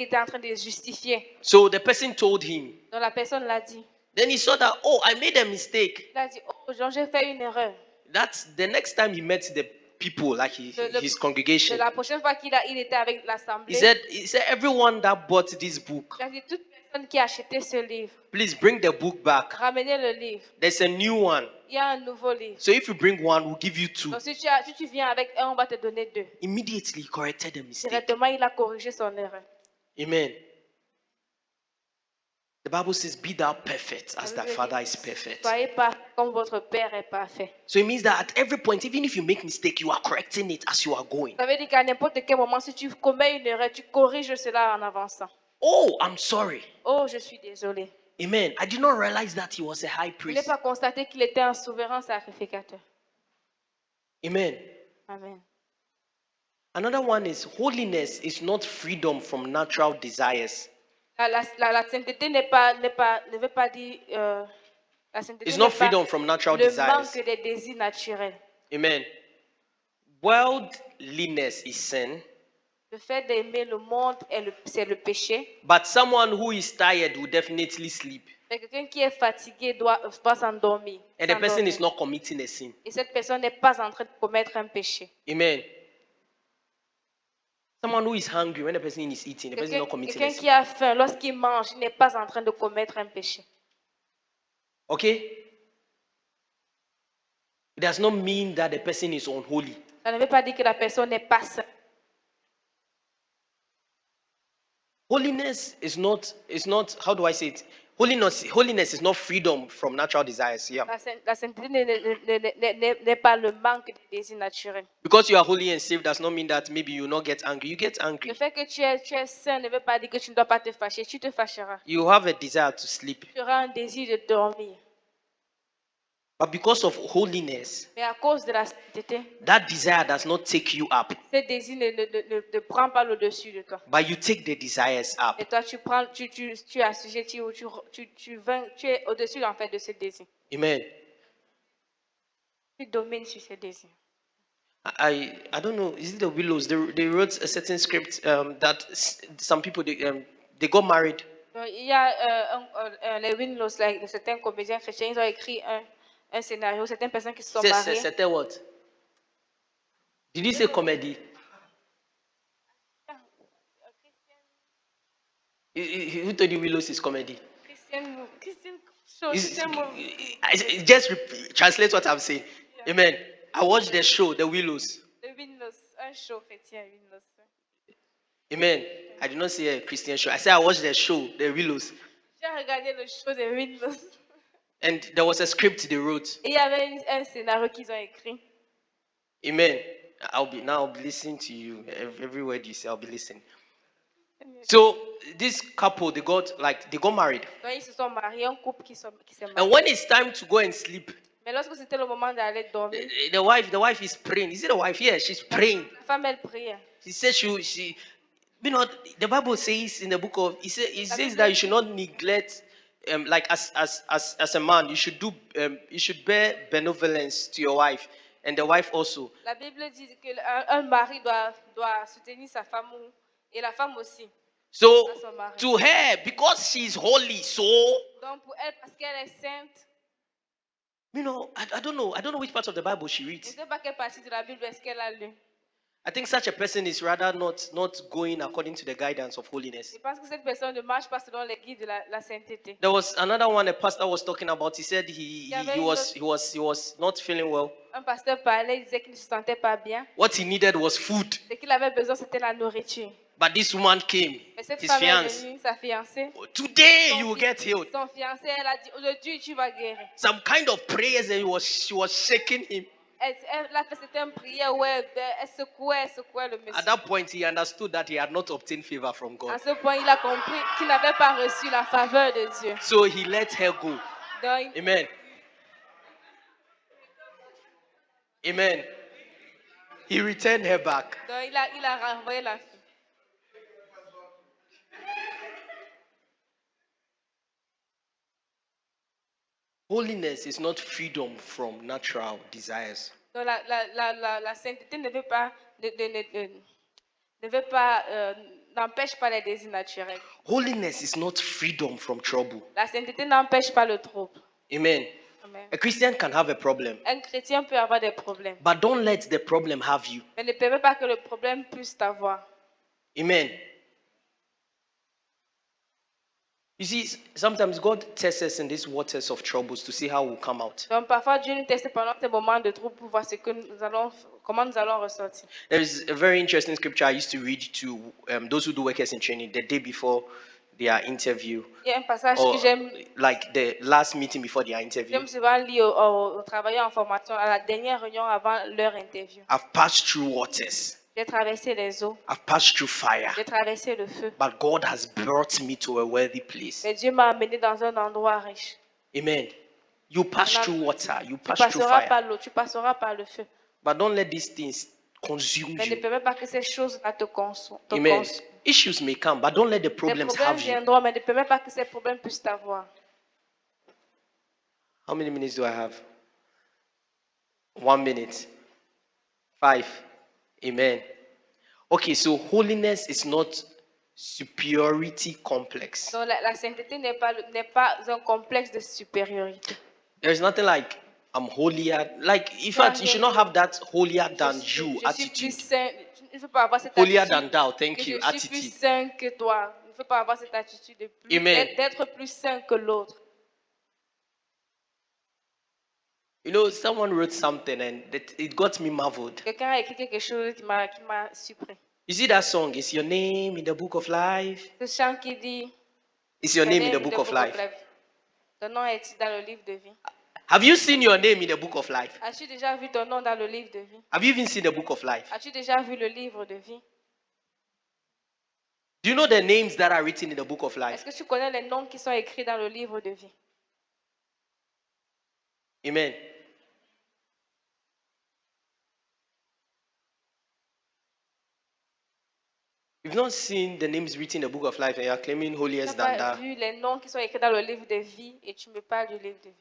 était en train de les justifier. So the person told him. Donc la personne l'a dit. Then he saw that, oh, I made a mistake. Il a dit, oh Jean, j'ai fait une erreur. That's the next time he met the people, like his congregation. La prochaine fois il était avec l'assemblée, He said, everyone that bought this book, il a dit, toute personne qui a acheté ce livre, please bring the book back. ramenez le livre. There's a new one. Il y a un nouveau livre. So if you bring one, we'll give you two. Donc si tu viens avec un, on va te donner deux. Immediately he corrected the mistake. Directement, il a corrigé son erreur. Amen. The Bible says, be thou perfect as La thy Bible Father dit, is perfect. Soyez parfaits comme votre Père est parfait. So it means that at every point, even if you make mistake, you are correcting it as you are going. Ça veut dire qu'à n'importe quel moment, si tu commets une erreur, tu corriges cela en avançant. Oh, I'm sorry. Oh, je suis désolé. Amen. I did not realize that he was a high Je n'ai priest. pas constaté qu'il était un souverain sacrificateur. Amen. Amen. Another one is holiness is not freedom from natural desires. La sainteté ne veut pas dire. La sainteté It's n'est not pas freedom from natural le desires. manque des désirs naturels. Amen. Worldliness is sin, Le fait d'aimer le monde, c'est le péché. but someone who is tired will definitely sleep. Mais quelqu'un qui est fatigué doit s'endormir. And the person s'endormir. is not committing a sin. Et cette personne n'est pas en train de commettre un péché. Amen. Someone who is hungry when the person is eating, the person is not committing a Quelqu'un sin. qui a faim, lorsqu'il mange, il n'est pas en train de commettre un péché. Okay? It does not mean that the person is unholy. Ça ne veut pas dire que la personne n'est pas sainte. Holiness is not, how do I say it? Holiness is not freedom from natural desires. Yeah. La sainteté n'est pas le manque des désirs naturels. Because you are holy and saved does not mean that maybe you will not get angry. You get angry. Le fait que tu es saint ne veut pas dire que tu ne dois pas te fâcher. Tu te fâcheras. You have a desire to sleep. Tu auras un désir de dormir. But because of holiness, Mais à cause de la sainteté, that desire does not take you up, ce désir ne prend pas le dessus de toi. but you take the desires up. Et toi, tu es assujetti ou tu es au-dessus en fait de ce désir. Amen. Tu domines sur ce désir. I don't know. Is it the Willows? They wrote a certain script that some people they got married. Donc, il y a les Winlows, like, certains comédiens chrétiens, ils ont écrit un scénario, certaines personnes qui se sont mariées. C'était what? Did you say comedy? Who told you Willows is comedy? Christian show, Christian movie. Just translate what I'm saying. Yeah. Amen. I watched the show, The Willows. Le Winlows, un show chrétien Winlows. Amen. I did not say a Christian show. I said I watched the show, The Willows. J'ai regardé le show de Winlows. And there was a script they wrote. Et il y avait un scénario qu'ils ont écrit. Amen. I'll be listening to you. Every word you say, I'll be listening. So this couple, they got married. Donc ils se sont mariés, un couple qui s'est marié. And when it's time to go and sleep, Mais lorsque c'était le moment d'aller dormir, the wife is praying. Is it the wife? Yeah, she's praying. la femme elle priait. She said she the Bible says in the book of it says that you should not neglect like as a man you should bear benevolence to your wife and the wife also. La Bible dit que un mari doit soutenir sa femme et la femme aussi. So À son mari. to her, because she's holy, so Donc pour elle, parce qu'elle est sainte, You know, I don't know. I don't know which part of the Bible she Je ne reads. sais pas quelle partie de la Bible est-ce qu'elle a lu. I think such a person is rather not going according to the guidance of holiness. Je pense que cette personne ne marche pas selon les guides de la sainteté. There was another one a pastor was talking about. He said Il y avait une autre- he was not feeling well. Un pasteur parlait, il disait qu'il ne se sentait pas bien. What he needed was food. Ce qu'il avait besoin, c'était la nourriture. But this woman came, Et cette his femme est fiance. venue, sa fiancée. Today you will get healed. Son fiancé, elle a dit, aujourd'hui tu vas guérir. Some kind of prayers and she was shaking him. Elle a fait cette prière où elle secouait le At monsieur. that point, he understood that he had not obtained favor from À God. ce point, il a compris qu'il n'avait pas reçu la faveur de Dieu. So he let her go. Donc, Amen. Amen. He returned her back. il a renvoyé la fille. Holiness is not freedom from natural desires. Donc, la sainteté ne veut pas, n'empêche pas les désirs naturels. Holiness is not freedom from trouble. La sainteté n'empêche pas le trouble. Amen. Amen. A Christian can have a problem, Un chrétien peut avoir des problèmes, but don't let the problem have you. mais ne permet pas que le problème puisse t'avoir. Amen. You see, sometimes God tests us in these waters of troubles to see how we'll come out. Donc parfois Dieu nous teste pendant ces moments de trouble pour voir comment nous allons ressortir. There is a very interesting scripture I used to read to those who do workers in training the day before their interview, Il y a un passage or que j'aime like the last meeting before their interview. J'aime souvent lire aux travailleurs en formation à la dernière réunion avant leur interview. I've passed through waters, J'ai traversé les eaux, I've passed through fire, j'ai traversé le feu. but God has brought me to a worthy place. Mais Dieu m'a amené dans un endroit riche. Amen. You pass Amen. through water, you Tu pass through passeras fire, par l'eau, tu passeras par le feu. but don't let these things consume Mais ne you. permets pas que ces choses-là te consomment. Amen. Issues may come, but don't let the Les problems problèmes have you. viendront, mais ne permets pas que ces problèmes puissent t'avoir. How many minutes do I have? 1 minute. 5. Amen. Okay, so holiness is not superiority complex. Donc la sainteté n'est pas un complexe de supériorité. There is nothing like I'm holier. Like, in fact, you should not have that holier than Je you suis plus attitude. saint. Il ne faut pas avoir cette Holier attitude than thou, que thank je you, suis plus attitude. saint que toi. Il ne faut pas avoir cette attitude de plus, Amen. d'être plus saint que l'autre. You know, someone wrote something and it got me marveled. Quelqu'un a écrit quelque chose qui m'a surpris. You see that song? Is your name in the book of life? Ce chant qui dit Is your Ton name in nom the book of life? Ton nom est dans le livre de vie. Have you seen your name in the book of life? As-tu déjà vu ton nom dans le livre de vie? Have you even seen the book of life? As-tu déjà vu le livre de vie? Do you know the names that are written in the book of life? Est-ce que tu connais les noms qui sont écrits dans le livre de vie? Amen. You've not seen the names written in the book of life and you are claiming Tu holiest n'as than pas that. vu les noms qui sont écrits dans le livre de vie et tu me parles du livre de vie.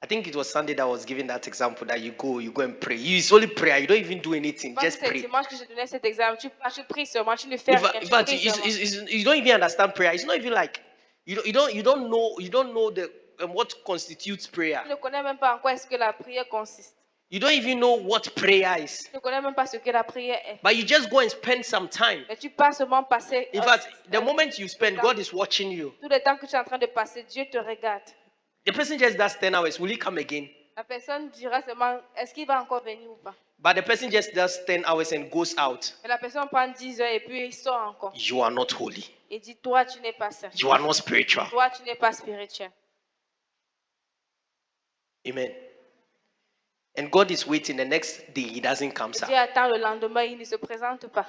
I think it was Sunday that was giving that example that you go and pray. It's only prayer. You don't even do anything. Je pense Just que c'est pray. dimanche que je donnais cet exemple. Tu pries seulement, tu ne fais In rien. fact, Tu in fact, pries seulement. you don't even understand prayer. It's not even like you don't know the what constitutes prayer. Tu ne connais même pas en quoi est-ce que la prière consiste. You don't even know what prayer is. Tu ne connais même pas ce que la prière est. But you just go and spend some time. Mais tu passes seulement passer. In fact, the moment you spend, God is watching you. Tout le temps que tu es en train de passer, Dieu te regarde. The person just does 10 hours. Will he come again? La personne dira seulement, est-ce qu'il va encore venir ou pas? But the person just does 10 hours and goes out. Mais la personne prend 10 heures et puis il sort encore. You are not holy. Et dit, toi, tu n'es pas saint. You are not spiritual. Toi, tu n'es pas spirituel. Amen. And God is waiting. The next day, He doesn't come. Et Sir. Dieu attend le lendemain, il ne se présente pas.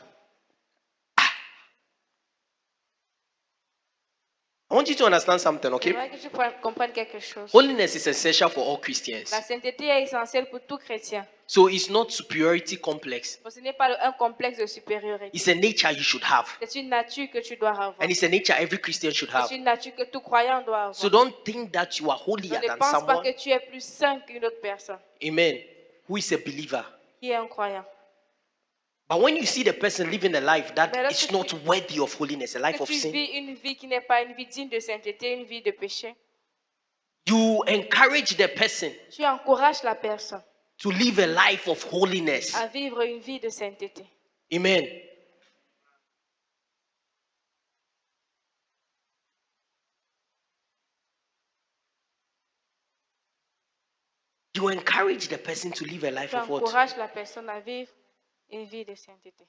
I want you to understand something, okay? J'aimerais que tu comprennes quelque chose. Holiness is essential for all Christians. La sainteté est essentielle pour tout chrétien. So it's not superiority complex. Ce n'est pas un complexe de supériorité. It's a nature you should have. C'est une nature que tu dois avoir. And it's a nature every Christian should have. C'est une nature que tout croyant doit avoir. So don't think that you are holier Ne than pense pas someone. que tu es plus saint qu'une autre personne Amen. Who is a believer. qui est un croyant. But when you see the person living a life that Mais là, is si not tu- worthy of holiness, a life Que of tu sin, vis une vie qui n'est pas une vie digne de sainteté, une vie de péché, You encourage the person Tu encourages la personne to live a life of holiness. à vivre une vie de sainteté. Amen. You encourage the person to live a life Tu of what? encourages la personne à vivre une vie de sainteté.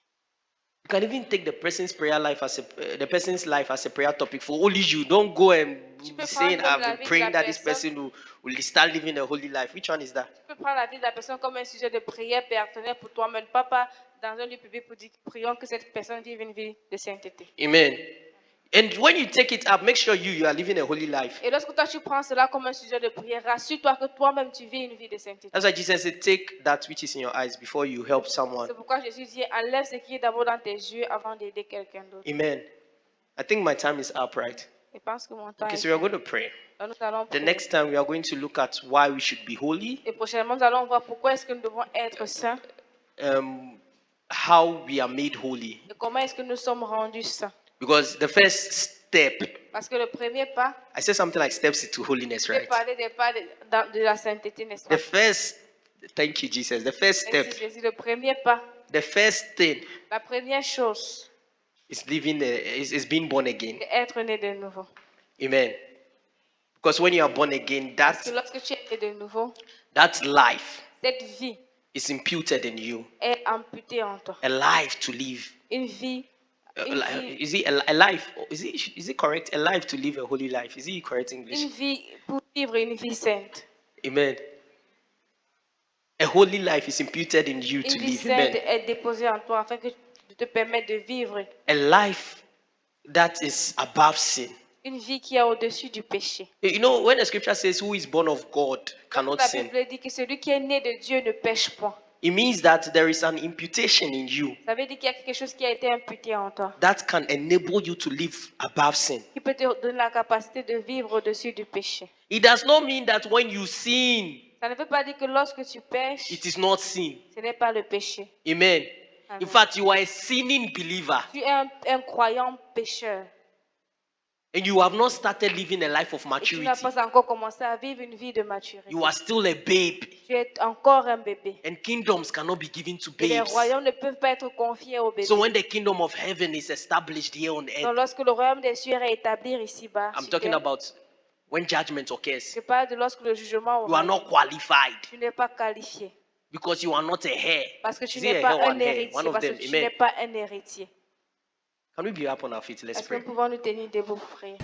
You can even take the person's prayer life as the person's life as a prayer topic for only you. Don't go and Tu be peux saying, prendre I've la been vie de praying la that this personne. person will start living a holy life. Which one is that? Tu peux prendre la vie de la personne comme un sujet de prière personnel pour toi-même, pas dans un lieu public pour dire prions que cette personne vive une vie de sainteté. Amen. And when you take it up, make sure you are living a holy life. Et lorsque toi tu prends cela comme un sujet de prière, rassure-toi que toi-même tu vis une vie de sainteté. That's why Jesus said, take that which is in your eyes before you help someone. C'est pourquoi Jésus dit enlève ce qui est d'abord dans tes yeux avant d'aider quelqu'un d'autre. Amen. I think my time is up, right? Je pense que mon temps Okay, est so we are fini. going to pray. Donc, nous allons The prier. next time we are going to look at why we should be holy, Et prochainement, nous allons voir pourquoi est-ce que nous devons être saints how we are made holy. et comment est-ce que nous sommes rendus saints. Because the first step, Parce que le premier pas, I said something like steps into holiness, c'est right? parler des pas de la sainteté, n'est-ce pas? The first, thank you, Jesus. The first step, Merci Jésus, le premier pas, the first thing la première chose, is living, is being born again. c'est être né de nouveau. Amen. Because when you are born again, Parce que lorsque tu es né de nouveau, that life cette vie is imputed in you. est amputée en toi. A life to live. Une vie, Is it a life? Is it correct? A life to live a holy life. Is it correct English? une vie pour vivre une vie sainte. Amen. A holy life is imputed in you to Une vie live. sainte Amen. est déposée en toi afin que de te permettre de vivre A life that is above sin. une vie qui est au-dessus du péché. You know, when the scripture says, "Who is born of God cannot La sin," Bible dit que celui qui est né de Dieu ne pêche point. it means that there is an imputation in you Ça veut dire qu'il y a quelque chose qui a été imputé en toi, that can enable you to live above sin. qui peut te donner la capacité de vivre au-dessus du péché. It does not mean that when you sin, Ça ne veut pas dire que lorsque tu pêches, it is not sin. ce n'est pas le péché. Amen. Amen. In fact, you are a sinning believer Tu es un croyant pécheur. and you have not started living a life of Et tu maturity. n'as pas encore commencé à vivre une vie de maturité. You are still a babe, Tu es encore un bébé. and kingdoms cannot be given to Et les babes. royaumes ne peuvent pas être confiés aux bébés. So when the kingdom of heaven is established here on Donc earth, lorsque le royaume des cieux est établi ici-bas, I'm sur talking terre, about when judgment occurs, je parle de lorsque le jugement you are aura not lieu. qualified Tu n'es pas qualifié. because you are not a heir. Parce que tu Is it n'es a pas heir or un an heir? héritier. One of Parce them. que tu n'es Amen. pas un héritier. Can we be up on our feet? Let's Est-ce que nous pray. pouvons nous tenir debout pour prier?